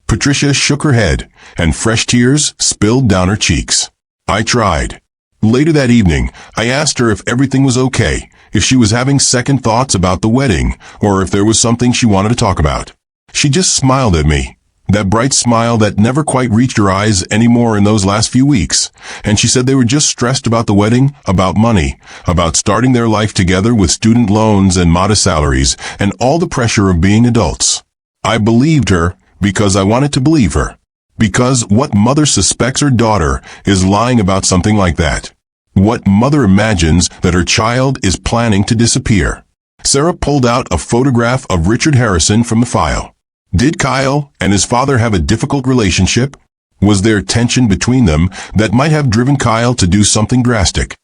Patricia shook her head, and fresh tears spilled down her cheeks. "I tried. Later that evening, I asked her if everything was okay, if she was having second thoughts about the wedding, or if there was something she wanted to talk about. She just smiled at me, That bright smile that never quite reached her eyes anymore in those last few weeks. And she said they were just stressed about the wedding, about money, about starting their life together with student loans and modest salaries, and all the pressure of being adults. I believed her because I wanted to believe her. Because what mother suspects her daughter is lying about something like that? What mother imagines that her child is planning to disappear? Sarah pulled out a photograph of Richard Harrison from the file. Did Kyle and his father have a difficult relationship? Was there tension between them that might have driven Kyle to do something drastic?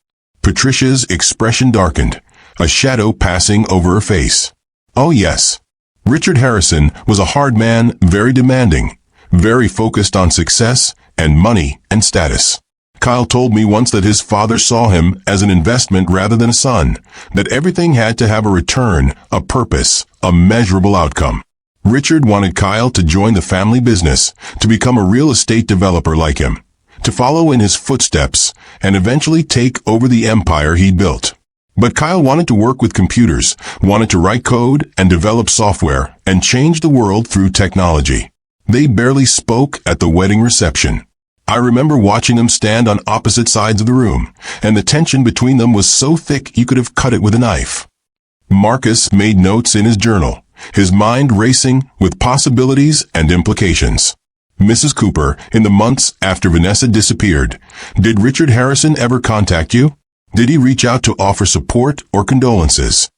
Patricia's expression darkened, a shadow passing over her face. Oh yes. Richard Harrison was a hard man, very demanding, very focused on success and money and status. Kyle told me once that his father saw him as an investment rather than a son, that everything had to have a return, a purpose, a measurable outcome. Richard wanted Kyle to join the family business, to become a real estate developer like him, to follow in his footsteps, and eventually take over the empire he'd built. But Kyle wanted to work with computers, wanted to write code and develop software, and change the world through technology. They barely spoke at the wedding reception. I remember watching them stand on opposite sides of the room, and the tension between them was so thick you could have cut it with a knife. Marcus made notes in his journal, his mind racing with possibilities and implications. Mrs. Cooper, in the months after Vanessa disappeared, did Richard Harrison ever contact you? Did he reach out to offer support or condolences?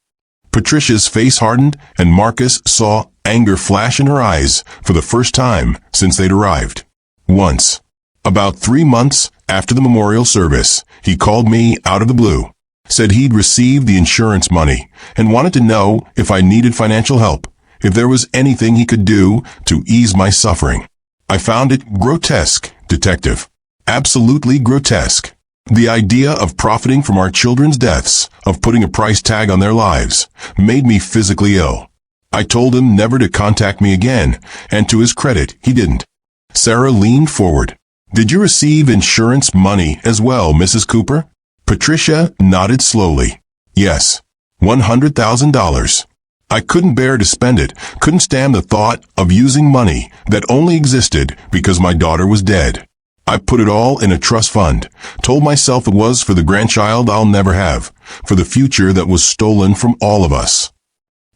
Patricia's face hardened, and Marcus saw anger flash in her eyes for the first time since they'd arrived. Once, about 3 months after the memorial service, he called me out of the blue, said he'd received the insurance money, and wanted to know if I needed financial help, if there was anything he could do to ease my suffering. I found it grotesque, detective. Absolutely grotesque. The idea of profiting from our children's deaths, of putting a price tag on their lives, made me physically ill. I told him never to contact me again, and to his credit, he didn't. Sarah leaned forward. Did you receive insurance money as well, Mrs. Cooper? Patricia nodded slowly. Yes. $100,000. I couldn't bear to spend it, couldn't stand the thought of using money that only existed because my daughter was dead. I put it all in a trust fund, told myself it was for the grandchild I'll never have, for the future that was stolen from all of us.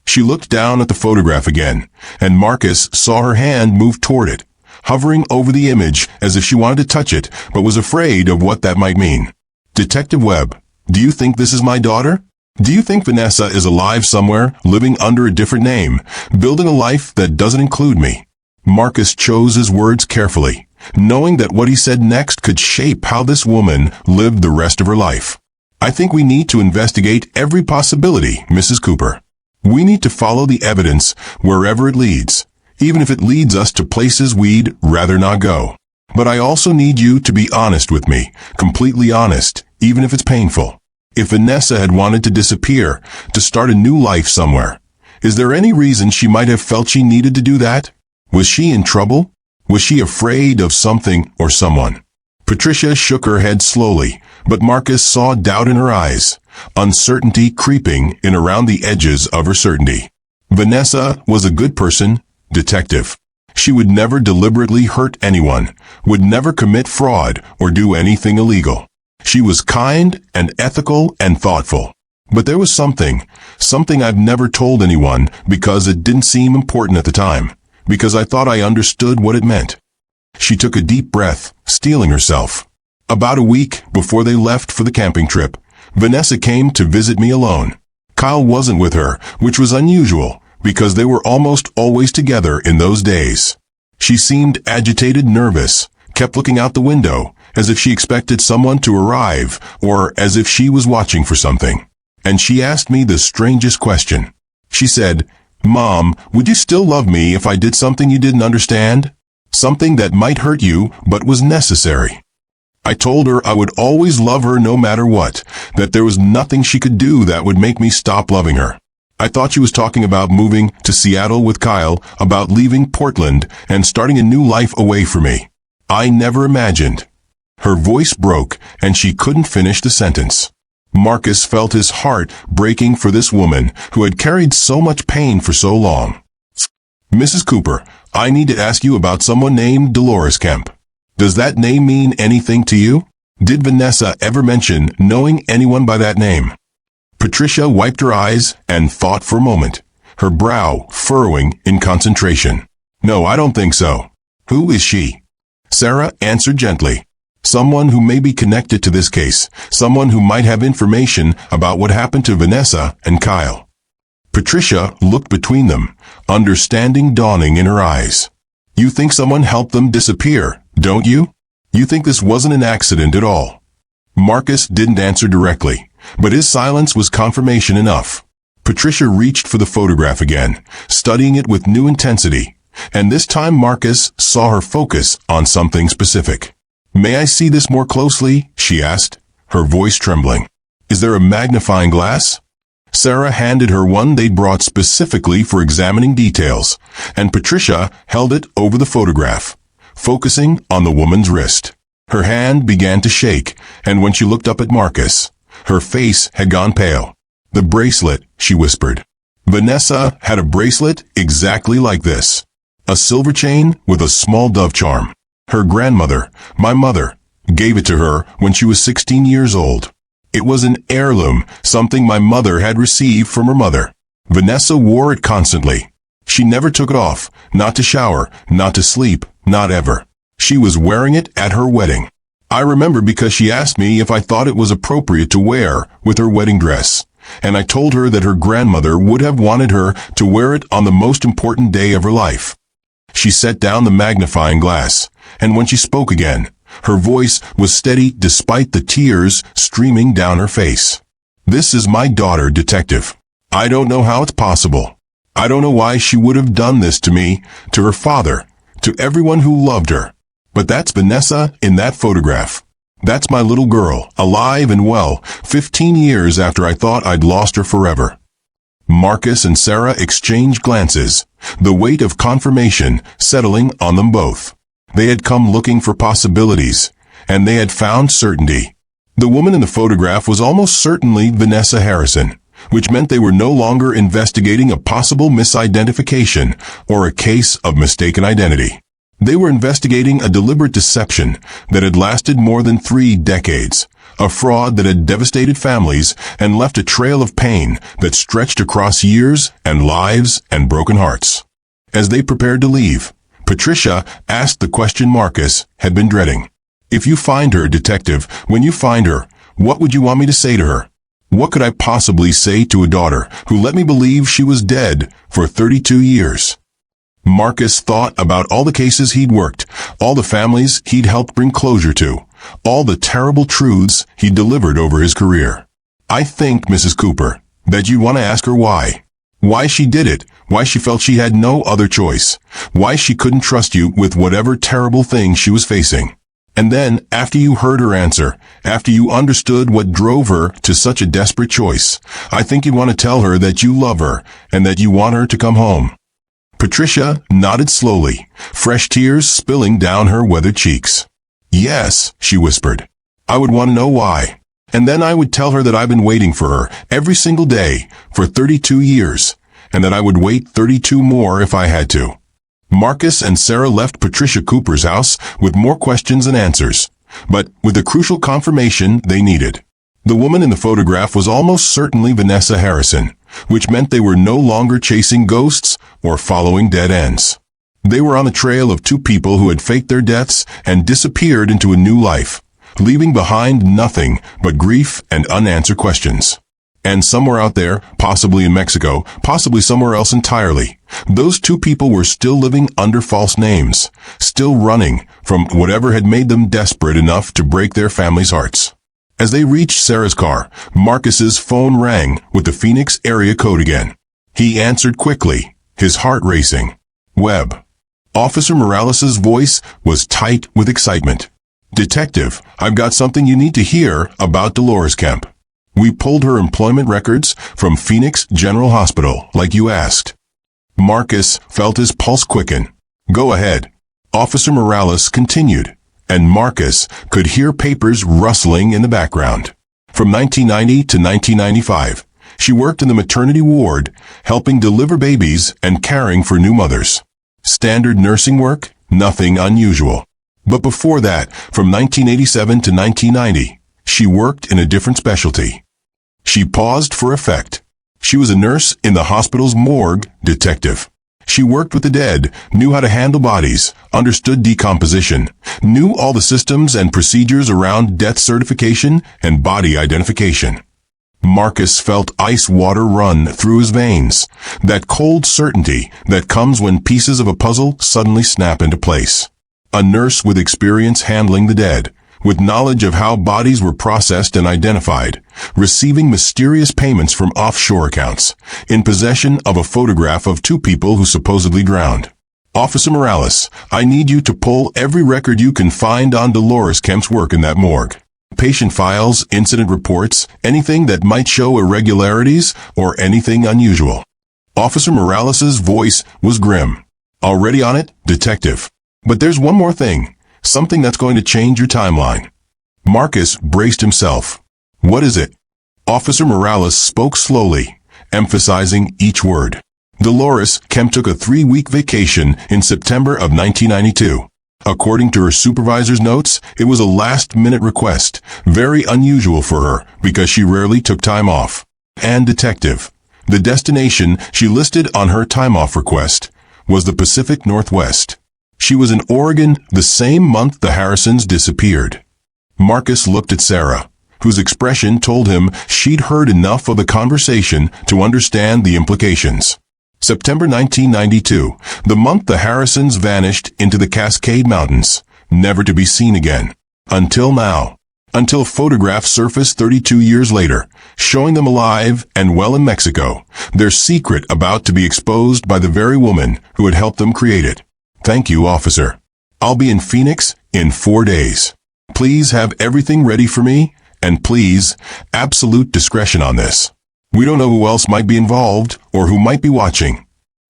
She looked down at the photograph again, and Marcus saw her hand move toward it, hovering over the image as if she wanted to touch it, but was afraid of what that might mean. Detective Webb, do you think this is my daughter? Do you think Vanessa is alive somewhere, living under a different name, building a life that doesn't include me? Marcus chose his words carefully, knowing that what he said next could shape how this woman lived the rest of her life. I think we need to investigate every possibility, Mrs. Cooper. We need to follow the evidence wherever it leads, even if it leads us to places we'd rather not go. But I also need you to be honest with me, completely honest, even if it's painful. If Vanessa had wanted to disappear, to start a new life somewhere, is there any reason she might have felt she needed to do that? Was she in trouble? Was she afraid of something or someone? Patricia shook her head slowly, but Marcus saw doubt in her eyes, uncertainty creeping in around the edges of her certainty. Vanessa was a good person, detective. She would never deliberately hurt anyone, would never commit fraud or do anything illegal. She was kind and ethical and thoughtful. But there was something I've never told anyone because it didn't seem important at the time, because I thought I understood what it meant. She took a deep breath, steeling herself. About a week before they left for the camping trip, Vanessa came to visit me alone. Kyle wasn't with her, which was unusual, because they were almost always together in those days. She seemed agitated, nervous, kept looking out the window, as if she expected someone to arrive, or as if she was watching for something. And she asked me the strangest question. She said, "Mom, would you still love me if I did something you didn't understand? Something that might hurt you, but was necessary?" I told her I would always love her no matter what, that there was nothing she could do that would make me stop loving her. I thought she was talking about moving to Seattle with Kyle, about leaving Portland and starting a new life away from me. I never imagined. Her voice broke, and she couldn't finish the sentence. Marcus felt his heart breaking for this woman who had carried so much pain for so long. "Mrs. Cooper, I need to ask you about someone named Dolores Kemp. Does that name mean anything to you? Did Vanessa ever mention knowing anyone by that name? Patricia wiped her eyes and thought for a moment, her brow furrowing in concentration. No, I don't think so. Who is she? Sarah answered gently. Someone who may be connected to this case, someone who might have information about what happened to Vanessa and Kyle. Patricia looked between them, understanding dawning in her eyes. You think someone helped them disappear, don't you? You think this wasn't an accident at all? Marcus didn't answer directly, but his silence was confirmation enough. Patricia reached for the photograph again, studying it with new intensity, and this time Marcus saw her focus on something specific. May I see this more closely? She asked, her voice trembling. Is there a magnifying glass? Sarah handed her one they'd brought specifically for examining details, and Patricia held it over the photograph, focusing on the woman's wrist. Her hand began to shake, and when she looked up at Marcus, her face had gone pale. The bracelet, she whispered. Vanessa had a bracelet exactly like this. A silver chain with a small dove charm. Her grandmother, my mother, gave it to her when she was 16 years old. It was an heirloom, something my mother had received from her mother. Vanessa wore it constantly. She never took it off, not to shower, not to sleep, not ever. She was wearing it at her wedding. I remember because she asked me if I thought it was appropriate to wear with her wedding dress, and I told her that her grandmother would have wanted her to wear it on the most important day of her life. She set down the magnifying glass, and when she spoke again, her voice was steady despite the tears streaming down her face. This is my daughter, Detective. I don't know how it's possible. I don't know why she would have done this to me, to her father, to everyone who loved her. But that's Vanessa in that photograph. That's my little girl, alive and well, 15 years after I thought I'd lost her forever. Marcus and Sarah exchanged glances, the weight of confirmation settling on them both. They had come looking for possibilities, and they had found certainty. The woman in the photograph was almost certainly Vanessa Harrison, which meant they were no longer investigating a possible misidentification or a case of mistaken identity. They were investigating a deliberate deception that had lasted more than 3 decades, a fraud that had devastated families and left a trail of pain that stretched across years and lives and broken hearts. As they prepared to leave, Patricia asked the question Marcus had been dreading. If you find her, Detective, when you find her, what would you want me to say to her? What could I possibly say to a daughter who let me believe she was dead for 32 years? Marcus thought about all the cases he'd worked, all the families he'd helped bring closure to, all the terrible truths he'd delivered over his career. I think, Mrs. Cooper, that you'd want to ask her why. Why she did it, why she felt she had no other choice, why she couldn't trust you with whatever terrible thing she was facing. And then, after you heard her answer, after you understood what drove her to such a desperate choice, I think you'd want to tell her that you love her and that you want her to come home. Patricia nodded slowly, fresh tears spilling down her weathered cheeks. Yes, she whispered. I would want to know why. And then I would tell her that I've been waiting for her every single day for 32 years, and that I would wait 32 more if I had to. Marcus and Sarah left Patricia Cooper's house with more questions than answers, but with the crucial confirmation they needed. The woman in the photograph was almost certainly Vanessa Harrison, which meant they were no longer chasing ghosts or following dead ends. They were on the trail of 2 people who had faked their deaths and disappeared into a new life, leaving behind nothing but grief and unanswered questions. And somewhere out there, possibly in Mexico, possibly somewhere else entirely, those 2 people were still living under false names, still running from whatever had made them desperate enough to break their families' hearts. As they reached Sarah's car, Marcus's phone rang with the Phoenix area code again. He answered quickly, his heart racing. Webb. Officer Morales' voice was tight with excitement. Detective, I've got something you need to hear about Dolores Kemp. We pulled her employment records from Phoenix General Hospital, like you asked. Marcus felt his pulse quicken. Go ahead. Officer Morales continued, and Marcus could hear papers rustling in the background. From 1990 to 1995, she worked in the maternity ward, helping deliver babies and caring for new mothers. Standard nursing work? Nothing unusual. But before that, from 1987 to 1990, she worked in a different specialty. She paused for effect. She was a nurse in the hospital's morgue, detective. She worked with the dead, knew how to handle bodies, understood decomposition, knew all the systems and procedures around death certification and body identification. Marcus felt ice water run through his veins, that cold certainty that comes when pieces of a puzzle suddenly snap into place. A nurse with experience handling the dead, with knowledge of how bodies were processed and identified, receiving mysterious payments from offshore accounts, in possession of a photograph of two people who supposedly drowned. Officer Morales, I need you to pull every record you can find on Dolores Kemp's work in that morgue. Patient files, incident reports, anything that might show irregularities or anything unusual. Officer Morales's voice was grim. Already on it, detective. But there's one more thing. Something that's going to change your timeline. Marcus braced himself. What is it? Officer Morales spoke slowly, emphasizing each word. Dolores Kemp took a 3-week vacation in September of 1992. According to her supervisor's notes, it was a last-minute request, very unusual for her because she rarely took time off. And detective, the destination she listed on her time-off request was the Pacific Northwest. She was in Oregon the same month the Harrisons disappeared. Marcus looked at Sarah, whose expression told him she'd heard enough of the conversation to understand the implications. September 1992, the month the Harrisons vanished into the Cascade Mountains, never to be seen again. Until now. Until photographs surfaced 32 years later, showing them alive and well in Mexico, their secret about to be exposed by the very woman who had helped them create it. Thank you, officer. I'll be in Phoenix in 4 days. Please have everything ready for me, and please, absolute discretion on this. We don't know who else might be involved or who might be watching.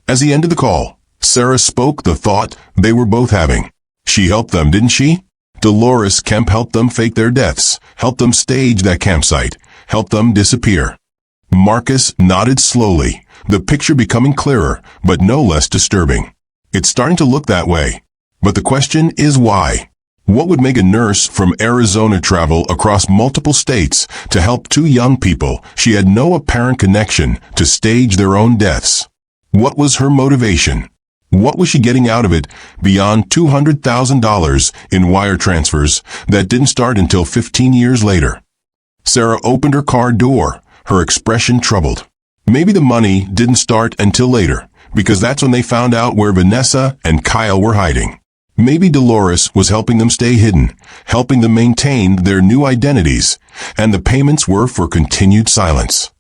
As he ended the call, Sarah spoke the thought they were both having. She helped them, didn't she? Dolores Kemp helped them fake their deaths, helped them stage that campsite, helped them disappear. Marcus nodded slowly, the picture becoming clearer, but no less disturbing. It's starting to look that way. But the question is why? What would make a nurse from Arizona travel across multiple states to help two young people she had no apparent connection to stage their own deaths? What was her motivation? What was she getting out of it beyond $200,000 in wire transfers that didn't start until 15 years later? Sarah opened her car door, her expression troubled. Maybe the money didn't start until later, because that's when they found out where Vanessa and Kyle were hiding. Maybe Dolores was helping them stay hidden, helping them maintain their new identities, and the payments were for continued silence.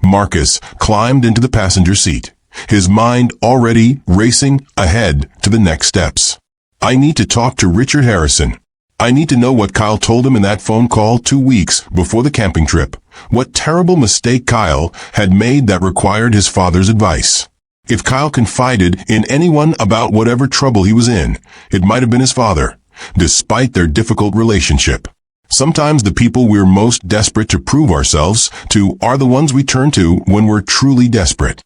Marcus climbed into the passenger seat, his mind already racing ahead to the next steps. I need to talk to Richard Harrison. I need to know what Kyle told him in that phone call 2 weeks before the camping trip. What terrible mistake Kyle had made that required his father's advice. If Kyle confided in anyone about whatever trouble he was in, it might have been his father, despite their difficult relationship. Sometimes the people we're most desperate to prove ourselves to are the ones we turn to when we're truly desperate.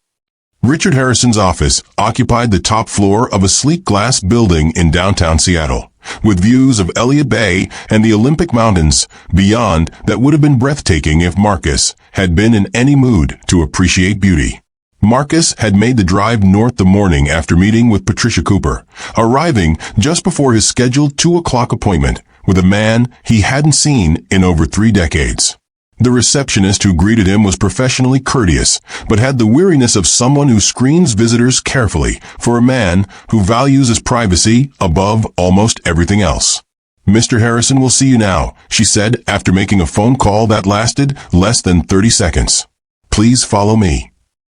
Richard Harrison's office occupied the top floor of a sleek glass building in downtown Seattle, with views of Elliott Bay and the Olympic Mountains beyond that would have been breathtaking if Marcus had been in any mood to appreciate beauty. Marcus had made the drive north the morning after meeting with Patricia Cooper, arriving just before his scheduled 2 o'clock appointment with a man he hadn't seen in over 3 decades. The receptionist who greeted him was professionally courteous, but had the weariness of someone who screens visitors carefully for a man who values his privacy above almost everything else. Mr. Harrison will see you now, she said after making a phone call that lasted less than 30 seconds. Please follow me.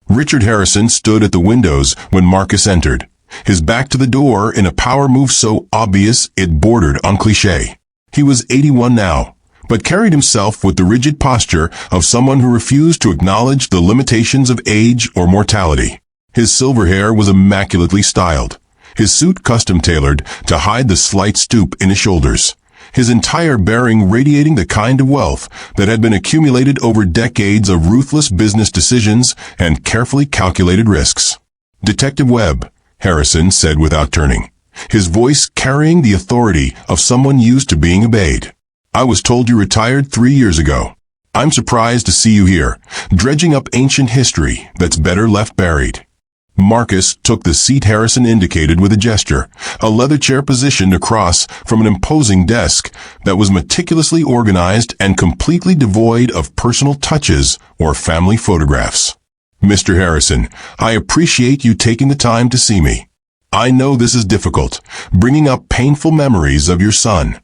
Richard Harrison stood at the windows when Marcus entered, his back to the door in a power move so obvious it bordered on cliché. He was 81 now, but carried himself with the rigid posture of someone who refused to acknowledge the limitations of age or mortality. His silver hair was immaculately styled, his suit custom-tailored to hide the slight stoop in his shoulders, his entire bearing radiating the kind of wealth that had been accumulated over decades of ruthless business decisions and carefully calculated risks. Detective Webb, Harrison said without turning, his voice carrying the authority of someone used to being obeyed. I was told you retired 3 years ago. I'm surprised to see you here, dredging up ancient history that's better left buried. Marcus took the seat Harrison indicated with a gesture, a leather chair positioned across from an imposing desk that was meticulously organized and completely devoid of personal touches or family photographs. Mr. Harrison, I appreciate you taking the time to see me. I know this is difficult, bringing up painful memories of your son.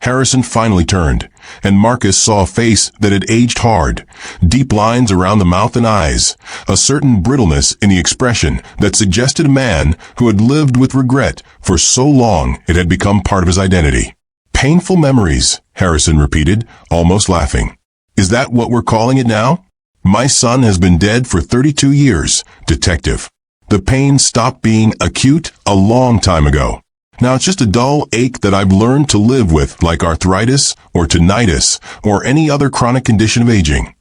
Harrison finally turned, and Marcus saw a face that had aged hard, deep lines around the mouth and eyes, a certain brittleness in the expression that suggested a man who had lived with regret for so long it had become part of his identity. Painful memories, Harrison repeated, almost laughing. Is that what we're calling it now? My son has been dead for 32 years, detective. The pain stopped being acute a long time ago. Now it's just a dull ache that I've learned to live with, like arthritis or tinnitus or any other chronic condition of aging.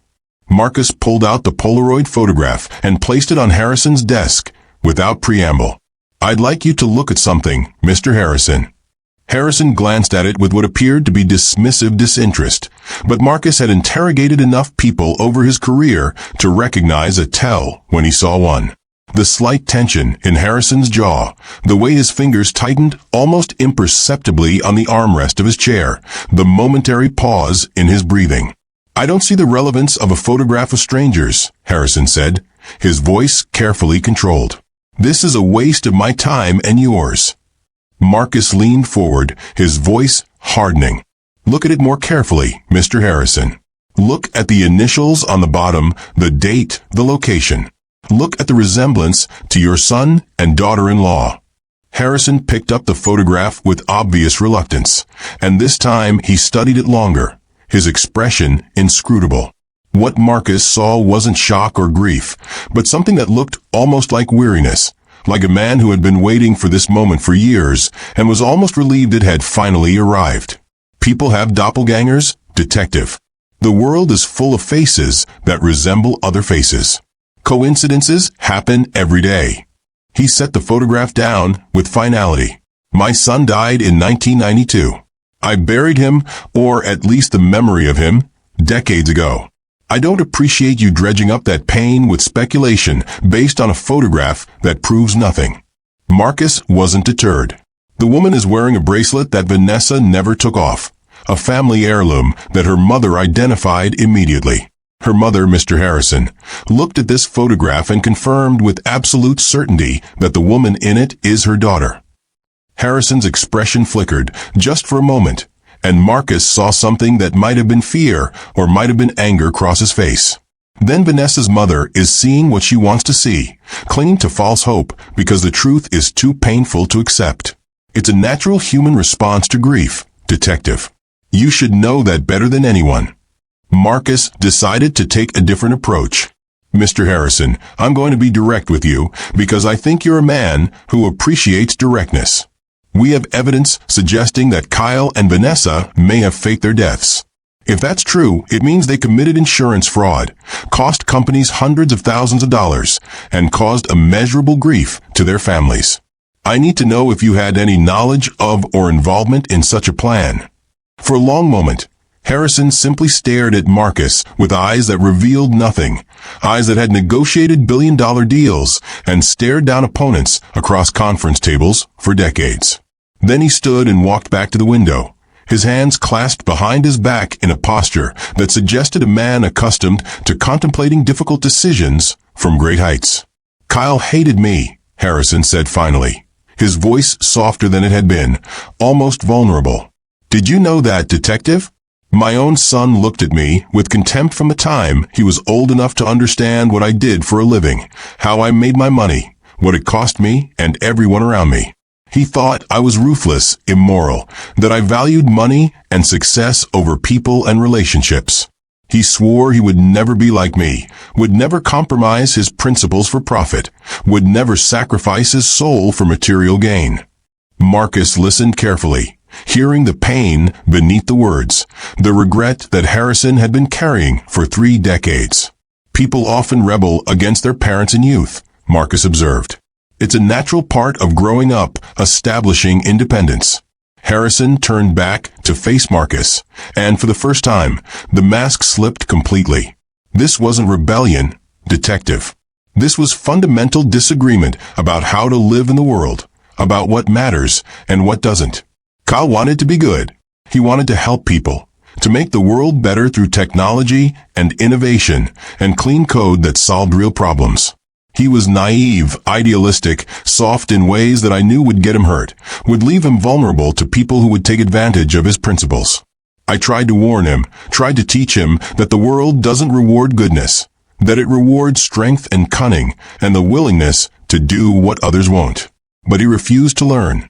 Marcus pulled out the Polaroid photograph and placed it on Harrison's desk without preamble. I'd like you to look at something, Mr. Harrison. Harrison glanced at it with what appeared to be dismissive disinterest, but Marcus had interrogated enough people over his career to recognize a tell when he saw one. The slight tension in Harrison's jaw, the way his fingers tightened almost imperceptibly on the armrest of his chair, the momentary pause in his breathing. I don't see the relevance of a photograph of strangers, Harrison said, his voice carefully controlled. This is a waste of my time and yours. Marcus leaned forward, his voice hardening. Look at it more carefully, Mr. Harrison. Look at the initials on the bottom, the date, the location. Look at the resemblance to your son and daughter-in-law. Harrison picked up the photograph with obvious reluctance, and this time he studied it longer, his expression inscrutable. What Marcus saw wasn't shock or grief, but something that looked almost like weariness, like a man who had been waiting for this moment for years and was almost relieved it had finally arrived. People have doppelgangers, detective. The world is full of faces that resemble other faces. Coincidences happen every day. He set the photograph down with finality. My son died in 1992. I buried him, or at least the memory of him, decades ago. I don't appreciate you dredging up that pain with speculation based on a photograph that proves nothing. Marcus wasn't deterred. The woman is wearing a bracelet that Vanessa never took off, a family heirloom that her mother identified immediately. Her mother, Mr. Harrison, looked at this photograph and confirmed with absolute certainty that the woman in it is her daughter. Harrison's expression flickered just for a moment, and Marcus saw something that might have been fear or might have been anger cross his face. Then Vanessa's mother is seeing what she wants to see, clinging to false hope because the truth is too painful to accept. It's a natural human response to grief, detective. You should know that better than anyone. Marcus decided to take a different approach. Mr. Harrison, I'm going to be direct with you because I think you're a man who appreciates directness. We have evidence suggesting that Kyle and Vanessa may have faked their deaths. If that's true, it means they committed insurance fraud, cost companies hundreds of thousands of dollars, and caused immeasurable grief to their families. I need to know if you had any knowledge of or involvement in such a plan. For a long moment, Harrison simply stared at Marcus with eyes that revealed nothing, eyes that had negotiated billion-dollar deals and stared down opponents across conference tables for decades. Then he stood and walked back to the window, his hands clasped behind his back in a posture that suggested a man accustomed to contemplating difficult decisions from great heights. Kyle hated me, Harrison said finally, his voice softer than it had been, almost vulnerable. Did you know that, detective? My own son looked at me with contempt from the time he was old enough to understand what I did for a living, how I made my money, what it cost me and everyone around me. He thought I was ruthless, immoral, that I valued money and success over people and relationships. He swore he would never be like me, would never compromise his principles for profit, would never sacrifice his soul for material gain. Marcus listened carefully, hearing the pain beneath the words, the regret that Harrison had been carrying for 3 decades. People often rebel against their parents in youth, Marcus observed. It's a natural part of growing up, establishing independence. Harrison turned back to face Marcus, and for the first time, the mask slipped completely. This wasn't rebellion, detective. This was fundamental disagreement about how to live in the world, about what matters and what doesn't. Kyle wanted to be good. He wanted to help people, to make the world better through technology and innovation and clean code that solved real problems. He was naive, idealistic, soft in ways that I knew would get him hurt, would leave him vulnerable to people who would take advantage of his principles. I tried to warn him, tried to teach him that the world doesn't reward goodness, that it rewards strength and cunning and the willingness to do what others won't. But he refused to learn.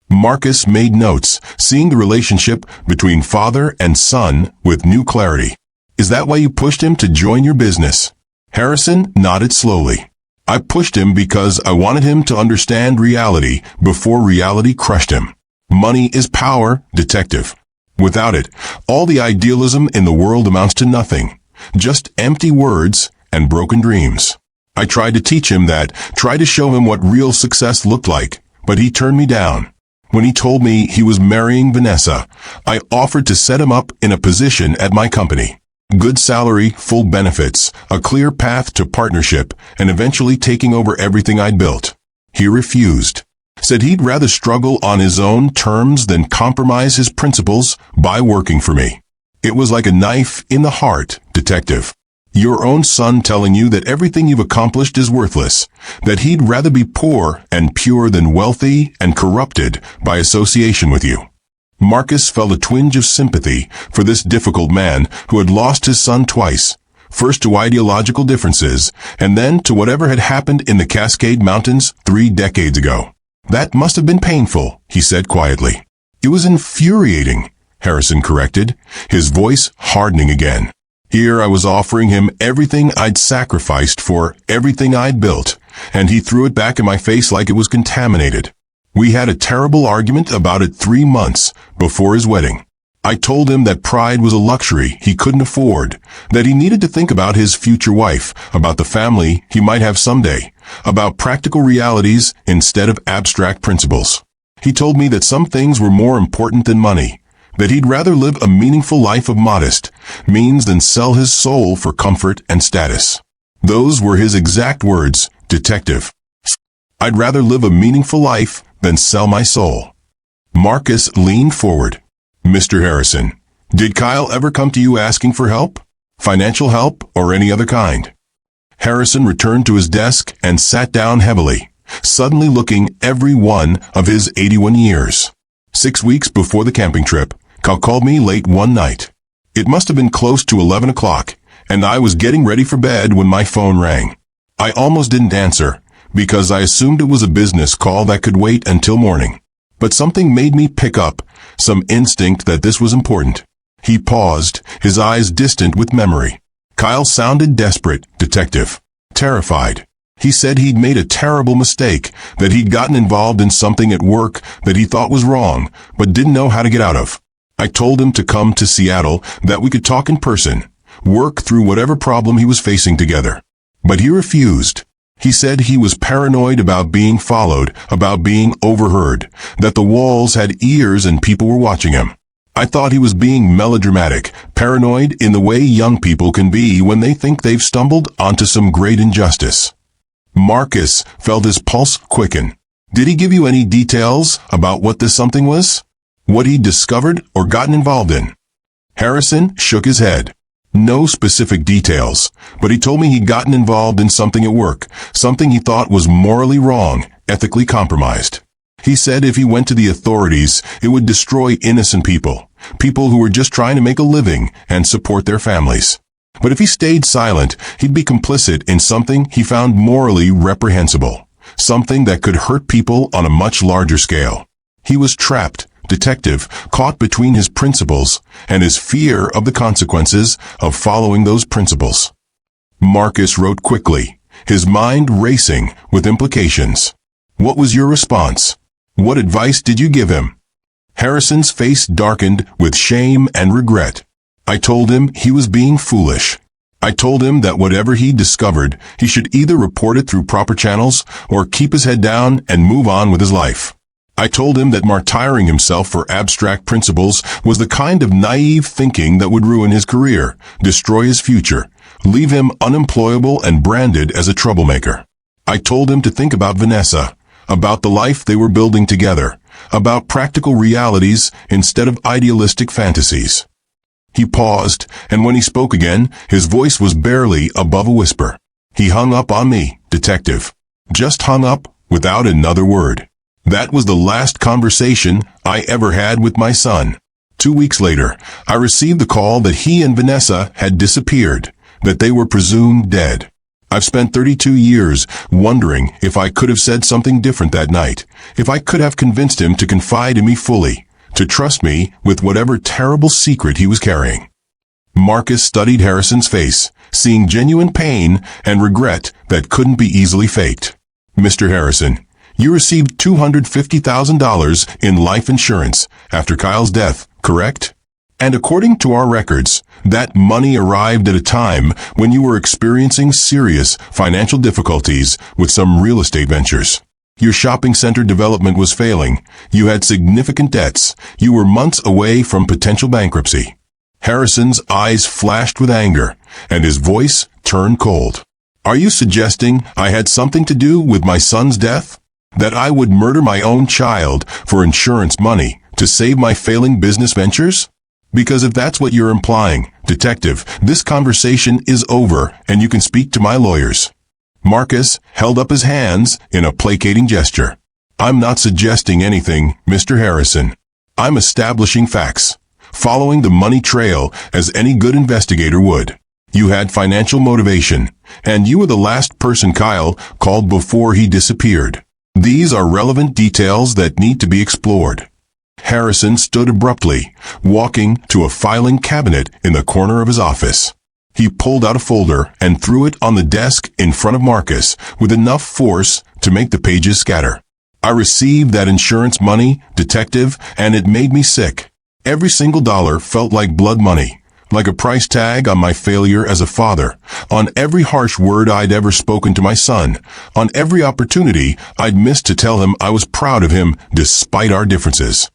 Marcus made notes, seeing the relationship between father and son with new clarity. Is that why you pushed him to join your business? Harrison nodded slowly. I pushed him because I wanted him to understand reality before reality crushed him. Money is power, detective. Without it, all the idealism in the world amounts to nothing. Just empty words and broken dreams. I tried to teach him that, tried to show him what real success looked like, but he turned me down. When he told me he was marrying Vanessa, I offered to set him up in a position at my company. Good salary, full benefits, a clear path to partnership, and eventually taking over everything I'd built. He refused. Said he'd rather struggle on his own terms than compromise his principles by working for me. It was like a knife in the heart, detective. Your own son telling you that everything you've accomplished is worthless, that he'd rather be poor and pure than wealthy and corrupted by association with you. Marcus felt a twinge of sympathy for this difficult man who had lost his son twice, first to ideological differences, and then to whatever had happened in the Cascade Mountains 3 decades ago. That must have been painful, he said quietly. It was infuriating, Harrison corrected, his voice hardening again. Here I was offering him everything I'd sacrificed for everything I'd built, and he threw it back in my face like it was contaminated. We had a terrible argument about it 3 months before his wedding. I told him that pride was a luxury he couldn't afford, that he needed to think about his future wife, about the family he might have someday, about practical realities instead of abstract principles. He told me that some things were more important than money, that he'd rather live a meaningful life of modest means than sell his soul for comfort and status. Those were his exact words, detective. I'd rather live a meaningful life than sell my soul. Marcus leaned forward. Mr. Harrison, did Kyle ever come to you asking for help? Financial help or any other kind? Harrison returned to his desk and sat down heavily, suddenly looking every one of his 81 years. 6 weeks before the camping trip, Kyle called me late one night. It must have been close to 11 o'clock, and I was getting ready for bed when my phone rang. I almost didn't answer, because I assumed it was a business call that could wait until morning. But something made me pick up, some instinct that this was important. He paused, his eyes distant with memory. Kyle sounded desperate, detective. Terrified. He said he'd made a terrible mistake, that he'd gotten involved in something at work that he thought was wrong, but didn't know how to get out of. I told him to come to Seattle, that we could talk in person, work through whatever problem he was facing together. But he refused. He said he was paranoid about being followed, about being overheard, that the walls had ears and people were watching him. I thought he was being melodramatic, paranoid in the way young people can be when they think they've stumbled onto some great injustice. Marcus felt his pulse quicken. Did he give you any details about what this something was? What he'd discovered or gotten involved in? Harrison shook his head. No specific details, but he told me he'd gotten involved in something at work, something he thought was morally wrong, ethically compromised. He said if he went to the authorities, it would destroy innocent people, people who were just trying to make a living and support their families. But if he stayed silent, he'd be complicit in something he found morally reprehensible, something that could hurt people on a much larger scale. He was trapped, detective, caught between his principles and his fear of the consequences of following those principles. Marcus wrote quickly, his mind racing with implications. What was your response? What advice did you give him? Harrison's face darkened with shame and regret. I told him he was being foolish. I told him that whatever he discovered, he should either report it through proper channels or keep his head down and move on with his life. I told him that martyring himself for abstract principles was the kind of naive thinking that would ruin his career, destroy his future, leave him unemployable and branded as a troublemaker. I told him to think about Vanessa, about the life they were building together, about practical realities instead of idealistic fantasies. He paused, and when he spoke again, his voice was barely above a whisper. He hung up on me, detective. Just hung up, without another word. That was the last conversation I ever had with my son. 2 weeks later, I received the call that he and Vanessa had disappeared, that they were presumed dead. I've spent 32 years wondering if I could have said something different that night, if I could have convinced him to confide in me fully, to trust me with whatever terrible secret he was carrying. Marcus studied Harrison's face, seeing genuine pain and regret that couldn't be easily faked. Mr. Harrison, you received $250,000 in life insurance after Kyle's death, correct? And according to our records, that money arrived at a time when you were experiencing serious financial difficulties with some real estate ventures. Your shopping center development was failing. You had significant debts. You were months away from potential bankruptcy. Harrison's eyes flashed with anger, and his voice turned cold. Are you suggesting I had something to do with my son's death? That I would murder my own child for insurance money to save my failing business ventures? Because if that's what you're implying, detective, this conversation is over and you can speak to my lawyers. Marcus held up his hands in a placating gesture. I'm not suggesting anything, Mr. Harrison. I'm establishing facts, following the money trail as any good investigator would. You had financial motivation, and you were the last person Kyle called before he disappeared. These are relevant details that need to be explored. Harrison stood abruptly, walking to a filing cabinet in the corner of his office. He pulled out a folder and threw it on the desk in front of Marcus with enough force to make the pages scatter. I received that insurance money, detective, and it made me sick. Every single dollar felt like blood money, like a price tag on my failure as a father, on every harsh word I'd ever spoken to my son, on every opportunity I'd missed to tell him I was proud of him despite our differences.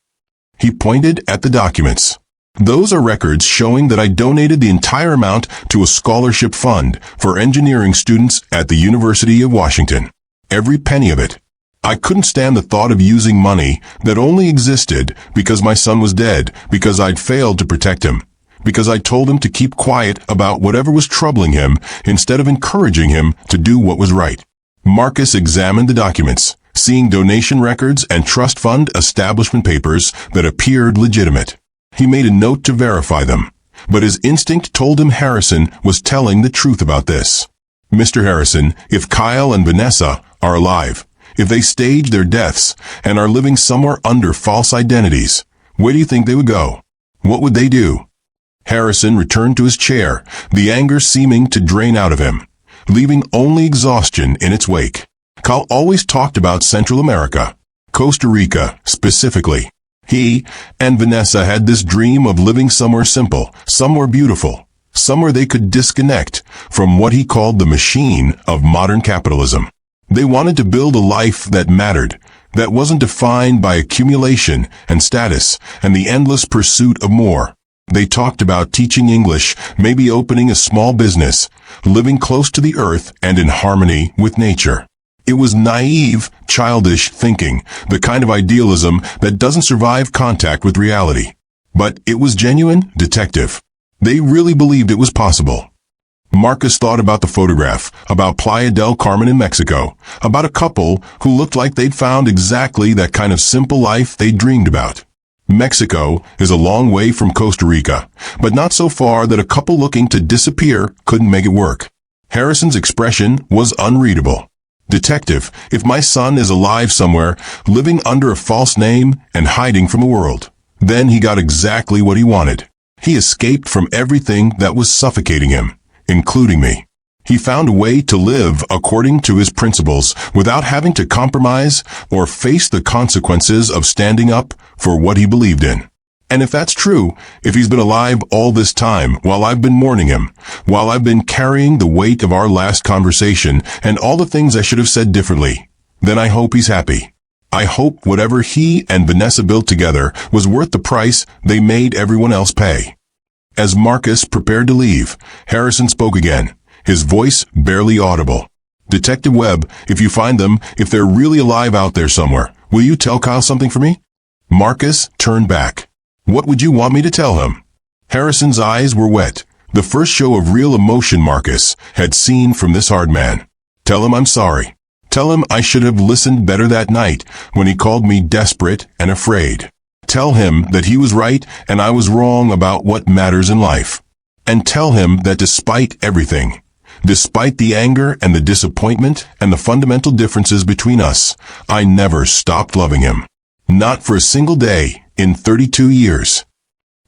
He pointed at the documents. Those are records showing that I donated the entire amount to a scholarship fund for engineering students at the University of Washington. Every penny of it. I couldn't stand the thought of using money that only existed because my son was dead, because I'd failed to protect him, because I told him to keep quiet about whatever was troubling him instead of encouraging him to do what was right. Marcus examined the documents, seeing donation records and trust fund establishment papers that appeared legitimate. He made a note to verify them, but his instinct told him Harrison was telling the truth about this. Mr. Harrison, if Kyle and Vanessa are alive, if they staged their deaths and are living somewhere under false identities, where do you think they would go? What would they do? Harrison returned to his chair, the anger seeming to drain out of him, leaving only exhaustion in its wake. Kyle always talked about Central America, Costa Rica specifically. He and Vanessa had this dream of living somewhere simple, somewhere beautiful, somewhere they could disconnect from what he called the machine of modern capitalism. They wanted to build a life that mattered, that wasn't defined by accumulation and status and the endless pursuit of more. They talked about teaching English, maybe opening a small business, living close to the earth and in harmony with nature. It was naive, childish thinking, the kind of idealism that doesn't survive contact with reality. But it was genuine, detective. They really believed it was possible. Marcus thought about the photograph, about Playa del Carmen in Mexico, about a couple who looked like they'd found exactly that kind of simple life they dreamed about. Mexico is a long way from Costa Rica, but not so far that a couple looking to disappear couldn't make it work. Harrison's expression was unreadable. Detective, if my son is alive somewhere, living under a false name and hiding from the world, then he got exactly what he wanted. He escaped from everything that was suffocating him, including me. He found a way to live according to his principles without having to compromise or face the consequences of standing up for what he believed in. And if that's true, if he's been alive all this time while I've been mourning him, while I've been carrying the weight of our last conversation and all the things I should have said differently, then I hope he's happy. I hope whatever he and Vanessa built together was worth the price they made everyone else pay. As Marcus prepared to leave, Harrison spoke again, his voice barely audible. Detective Webb, if you find them, if they're really alive out there somewhere, will you tell Kyle something for me? Marcus turned back. What would you want me to tell him? Harrison's eyes were wet, the first show of real emotion Marcus had seen from this hard man. Tell him I'm sorry. Tell him I should have listened better that night when he called me desperate and afraid. Tell him that he was right and I was wrong about what matters in life. And tell him that despite everything, despite the anger and the disappointment and the fundamental differences between us, I never stopped loving him. Not for a single day in 32 years.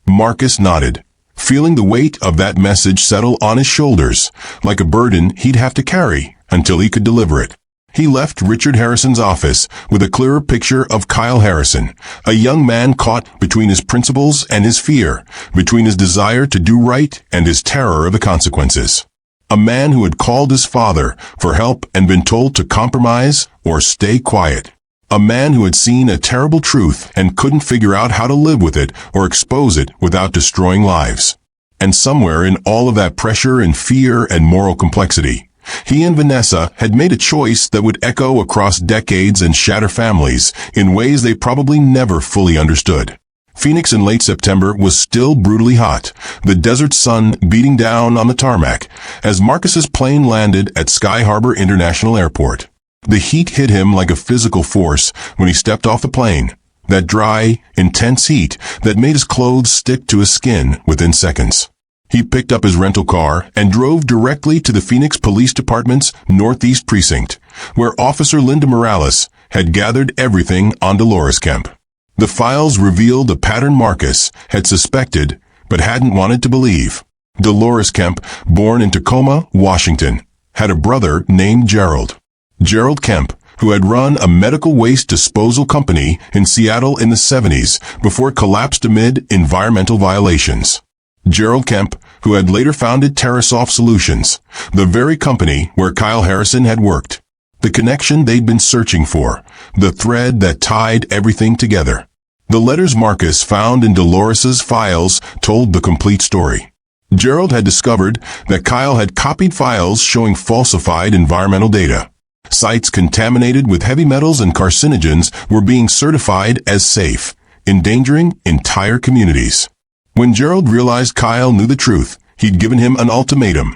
Marcus nodded, feeling the weight of that message settle on his shoulders, like a burden he'd have to carry until he could deliver it. He left Richard Harrison's office with a clearer picture of Kyle Harrison, a young man caught between his principles and his fear, between his desire to do right and his terror of the consequences. A man who had called his father for help and been told to compromise or stay quiet. A man who had seen a terrible truth and couldn't figure out how to live with it or expose it without destroying lives. And somewhere in all of that pressure and fear and moral complexity, he and Vanessa had made a choice that would echo across decades and shatter families in ways they probably never fully understood. Phoenix in late September was still brutally hot, the desert sun beating down on the tarmac as Marcus's plane landed at Sky Harbor International Airport. The heat hit him like a physical force when he stepped off the plane, that dry, intense heat that made his clothes stick to his skin within seconds. He picked up his rental car and drove directly to the Phoenix Police Department's Northeast Precinct, where Officer Linda Morales had gathered everything on Dolores Kemp. The files revealed a pattern Marcus had suspected but hadn't wanted to believe. Dolores Kemp, born in Tacoma, Washington, had a brother named Gerald. Gerald Kemp, who had run a medical waste disposal company in Seattle in the 70s before it collapsed amid environmental violations. Gerald Kemp, who had later founded TerraSoft Solutions, the very company where Kyle Harrison had worked. The connection they'd been searching for, the thread that tied everything together. The letters Marcus found in Dolores's files told the complete story. Gerald had discovered that Kyle had copied files showing falsified environmental data. Sites contaminated with heavy metals and carcinogens were being certified as safe, endangering entire communities. When Gerald realized Kyle knew the truth, he'd given him an ultimatum: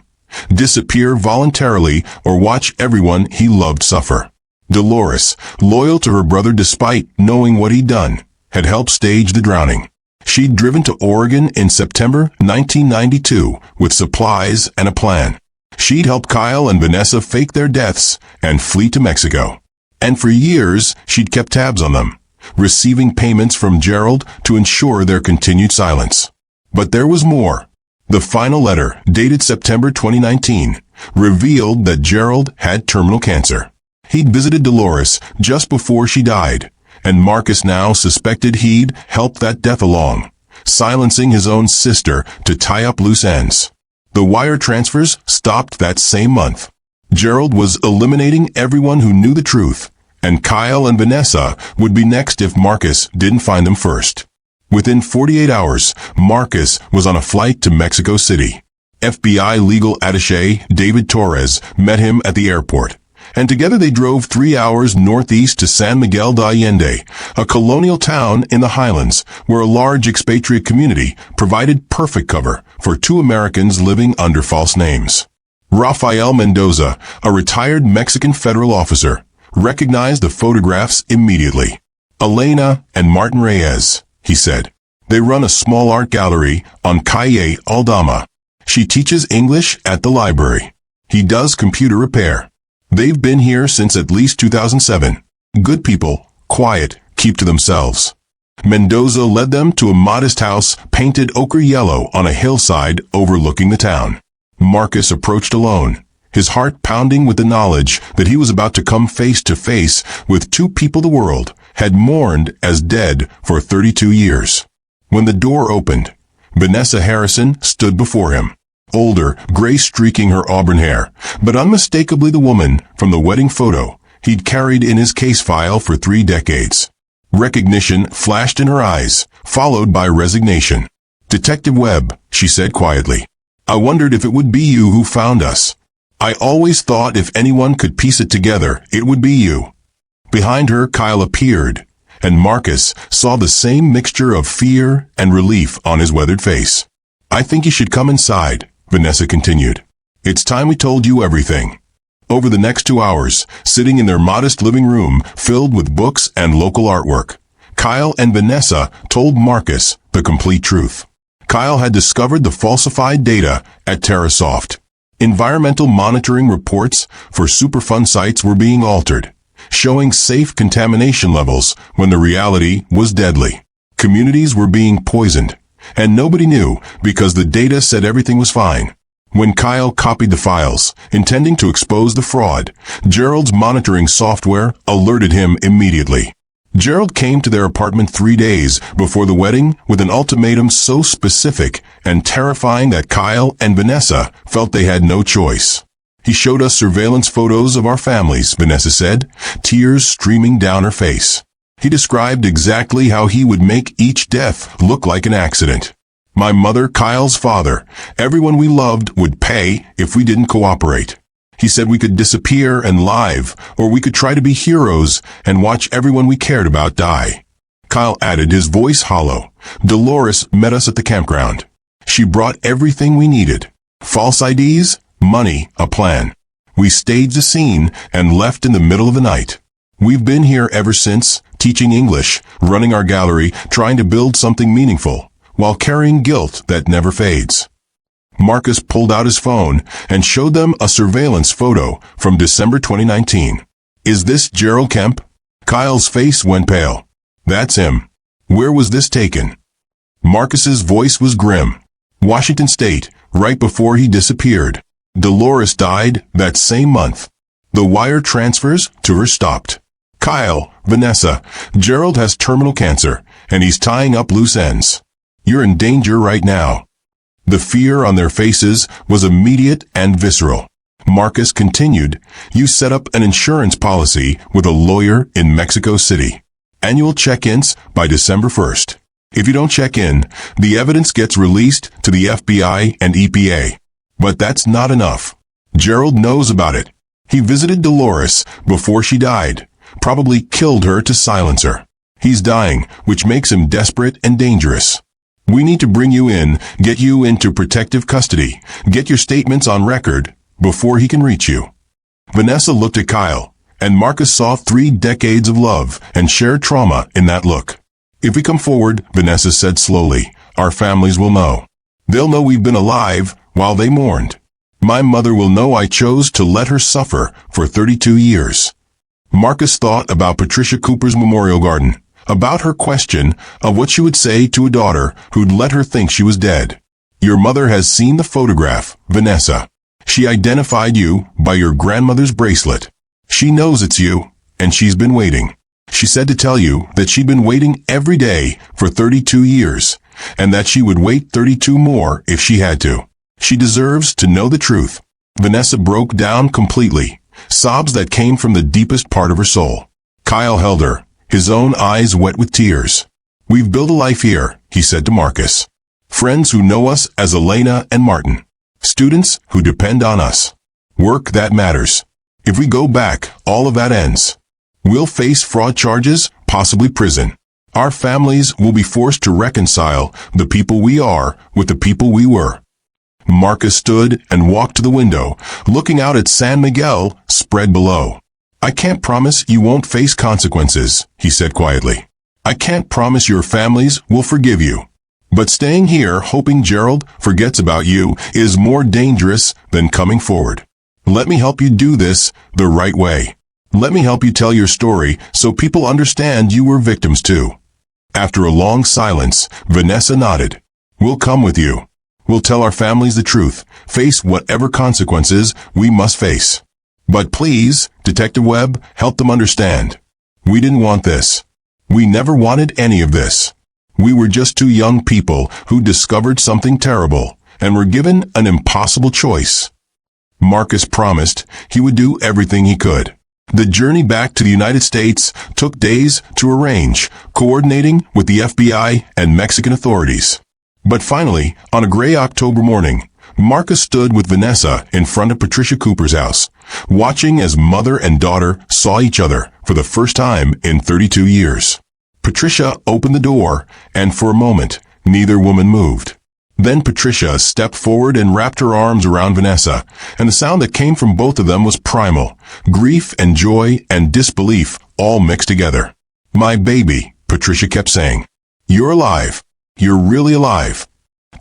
disappear voluntarily or watch everyone he loved suffer. Dolores, loyal to her brother despite knowing what he'd done, had helped stage the drowning. She'd driven to Oregon in September 1992 with supplies and a plan. She'd helped Kyle and Vanessa fake their deaths and flee to Mexico. And for years, she'd kept tabs on them, receiving payments from Gerald to ensure their continued silence. But there was more. The final letter, dated September 2019, revealed that Gerald had terminal cancer. He'd visited Dolores just before she died, and Marcus now suspected he'd helped that death along, silencing his own sister to tie up loose ends. The wire transfers stopped that same month. Gerald was eliminating everyone who knew the truth, and Kyle and Vanessa would be next if Marcus didn't find them first. Within 48 hours, Marcus was on a flight to Mexico City. FBI legal attaché David Torres met him at the airport, and together they drove 3 hours northeast to San Miguel de Allende, a colonial town in the highlands where a large expatriate community provided perfect cover for two Americans living under false names. Rafael Mendoza, a retired Mexican federal officer, recognized the photographs immediately. Elena and Martin Reyes, he said. They run a small art gallery on Calle Aldama. She teaches English at the library. He does computer repair. They've been here since at least 2007. Good people, quiet, keep to themselves. Mendoza led them to a modest house painted ochre yellow on a hillside overlooking the town. Marcus approached alone, his heart pounding with the knowledge that he was about to come face to face with two people the world had mourned as dead for 32 years. When the door opened, Vanessa Harrison stood before him. Older, gray streaking her auburn hair, but unmistakably the woman from the wedding photo he'd carried in his case file for 3 decades. Recognition flashed in her eyes, followed by resignation. "Detective Webb," she said quietly. "I wondered if it would be you who found us. I always thought if anyone could piece it together, it would be you." Behind her, Kyle appeared, and Marcus saw the same mixture of fear and relief on his weathered face. "I think you should come inside," Vanessa continued. "It's time we told you everything." Over the next 2 hours, sitting in their modest living room filled with books and local artwork, Kyle and Vanessa told Marcus the complete truth. Kyle had discovered the falsified data at TerraSoft. Environmental monitoring reports for Superfund sites were being altered, showing safe contamination levels when the reality was deadly. Communities were being poisoned, and nobody knew because the data said everything was fine. When Kyle copied the files, intending to expose the fraud, Gerald's monitoring software alerted him immediately. Gerald came to their apartment 3 days before the wedding with an ultimatum so specific and terrifying that Kyle and Vanessa felt they had no choice. "He showed us surveillance photos of our families," Vanessa said, tears streaming down her face. "He described exactly how he would make each death look like an accident. My mother, Kyle's father, everyone we loved would pay if we didn't cooperate. He said we could disappear and live, or we could try to be heroes and watch everyone we cared about die." Kyle added, his voice hollow. "Dolores met us at the campground. She brought everything we needed. False IDs, money, a plan. We staged a scene and left in the middle of the night. We've been here ever since, teaching English, running our gallery, trying to build something meaningful, while carrying guilt that never fades." Marcus pulled out his phone and showed them a surveillance photo from December 2019. "Is this Gerald Kemp?" Kyle's face went pale. "That's him. Where was this taken?" Marcus's voice was grim. "Washington State, right before he disappeared. Dolores died that same month. The wire transfers to her stopped. Kyle, Vanessa, Gerald has terminal cancer, and he's tying up loose ends. You're in danger right now." The fear on their faces was immediate and visceral. Marcus continued, "You set up an insurance policy with a lawyer in Mexico City. Annual check-ins by December 1st. If you don't check in, the evidence gets released to the FBI and EPA. But that's not enough. Gerald knows about it. He visited Dolores before she died, probably killed her to silence her. He's dying, which makes him desperate and dangerous. We need to bring you in, get you into protective custody, get your statements on record before he can reach you." Vanessa looked at Kyle, and Marcus saw 3 decades of love and shared trauma in that look. "If we come forward," Vanessa said slowly, "our families will know. They'll know we've been alive while they mourned. My mother will know I chose to let her suffer for 32 years. Marcus thought about Patricia Cooper's memorial garden, about her question of what she would say to a daughter who'd let her think she was dead. "Your mother has seen the photograph, Vanessa. She identified you by your grandmother's bracelet. She knows it's you, and she's been waiting. She said to tell you that she'd been waiting every day for 32 years, and that she would wait 32 more if she had to. She deserves to know the truth." Vanessa broke down completely, sobs that came from the deepest part of her soul. Kyle held her, his own eyes wet with tears. "We've built a life here," he said to Marcus. "Friends who know us as Elena and Martin. Students who depend on us. Work that matters. If we go back, all of that ends. We'll face fraud charges, possibly prison. Our families will be forced to reconcile the people we are with the people we were." Marcus stood and walked to the window, looking out at San Miguel spread below. "I can't promise you won't face consequences," he said quietly. "I can't promise your families will forgive you. But staying here hoping Gerald forgets about you is more dangerous than coming forward. Let me help you do this the right way. Let me help you tell your story so people understand you were victims too." After a long silence, Vanessa nodded. "We'll come with you. We'll tell our families the truth, face whatever consequences we must face. But please, Detective Webb, help them understand. We didn't want this. We never wanted any of this. We were just two young people who discovered something terrible and were given an impossible choice. Marcus promised he would do everything he could. The journey back to the United States took days to arrange, coordinating with the FBI and Mexican authorities. But finally, on a gray October morning, Marcus stood with Vanessa in front of Patricia Cooper's house, watching as mother and daughter saw each other for the first time in 32 years. Patricia opened the door, and for a moment, neither woman moved. Then Patricia stepped forward and wrapped her arms around Vanessa, and the sound that came from both of them was primal, grief and joy and disbelief all mixed together. "My baby," Patricia kept saying. "You're alive. You're really alive."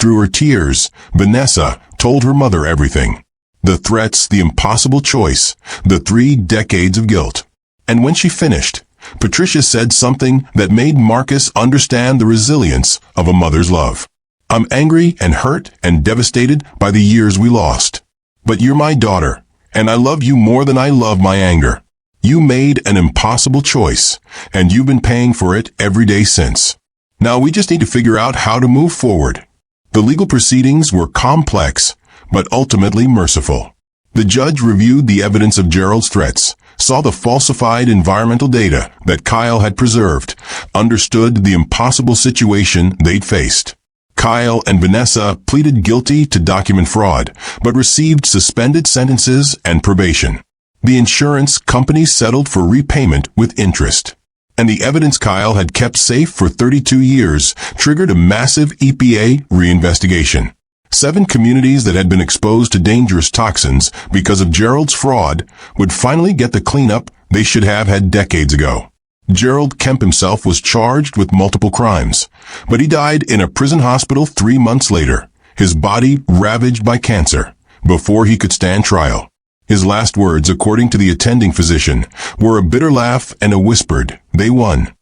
Through her tears, Vanessa told her mother everything. The threats, the impossible choice, the 3 decades of guilt. And when she finished, Patricia said something that made Marcus understand the resilience of a mother's love. "I'm angry and hurt and devastated by the years we lost. But you're my daughter, and I love you more than I love my anger. You made an impossible choice, and you've been paying for it every day since. Now we just need to figure out how to move forward." The legal proceedings were complex, but ultimately merciful. The judge reviewed the evidence of Gerald's threats, saw the falsified environmental data that Kyle had preserved, understood the impossible situation they'd faced. Kyle and Vanessa pleaded guilty to document fraud, but received suspended sentences and probation. The insurance companies settled for repayment with interest. And the evidence Kyle had kept safe for 32 years triggered a massive EPA reinvestigation. 7 communities that had been exposed to dangerous toxins because of Gerald's fraud would finally get the cleanup they should have had decades ago. Gerald Kemp himself was charged with multiple crimes, but he died in a prison hospital 3 months later, his body ravaged by cancer, before he could stand trial. His last words, according to the attending physician, were a bitter laugh and a whispered, "They won."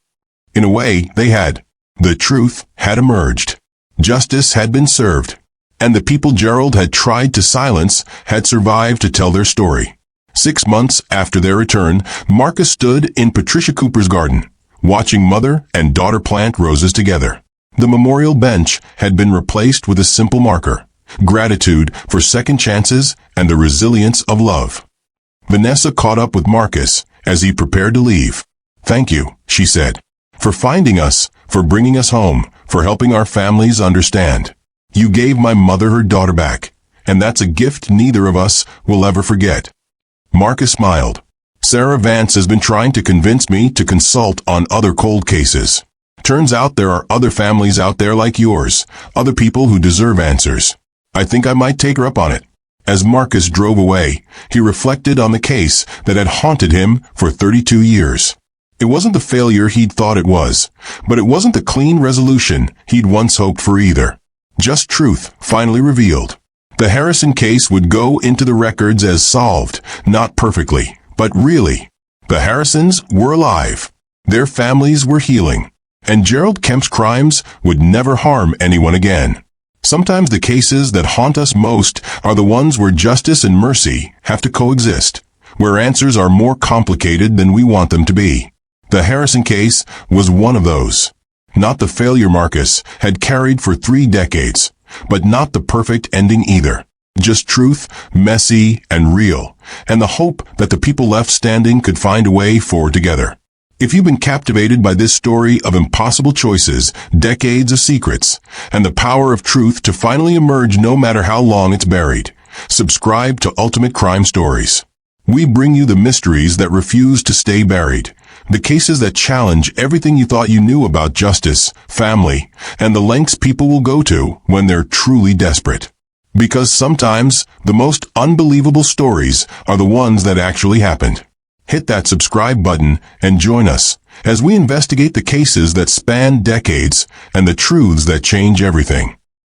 In a way, they had. The truth had emerged. Justice had been served. And the people Gerald had tried to silence had survived to tell their story. 6 months after their return, Marcus stood in Patricia Cooper's garden, watching mother and daughter plant roses together. The memorial bench had been replaced with a simple marker: gratitude for second chances and the resilience of love. Vanessa caught up with Marcus as he prepared to leave. "Thank you," she said, "for finding us, for bringing us home, for helping our families understand. You gave my mother her daughter back, and that's a gift neither of us will ever forget." Marcus smiled. "Sarah Vance has been trying to convince me to consult on other cold cases. Turns out there are other families out there like yours, other people who deserve answers. I think I might take her up on it." As Marcus drove away, he reflected on the case that had haunted him for 32 years. It wasn't the failure he'd thought it was, but it wasn't the clean resolution he'd once hoped for either. Just truth finally revealed. The Harrison case would go into the records as solved, not perfectly, but really. The Harrisons were alive. Their families were healing. And Gerald Kemp's crimes would never harm anyone again. Sometimes the cases that haunt us most are the ones where justice and mercy have to coexist, where answers are more complicated than we want them to be. The Harrison case was one of those. Not the failure Marcus had carried for 3 decades, but not the perfect ending either. Just truth, messy and real, and the hope that the people left standing could find a way forward together. If you've been captivated by this story of impossible choices, decades of secrets, and the power of truth to finally emerge no matter how long it's buried, subscribe to Ultimate Crime Stories. We bring you the mysteries that refuse to stay buried, the cases that challenge everything you thought you knew about justice, family, and the lengths people will go to when they're truly desperate. Because sometimes the most unbelievable stories are the ones that actually happened. Hit that subscribe button and join us as we investigate the cases that span decades and the truths that change everything.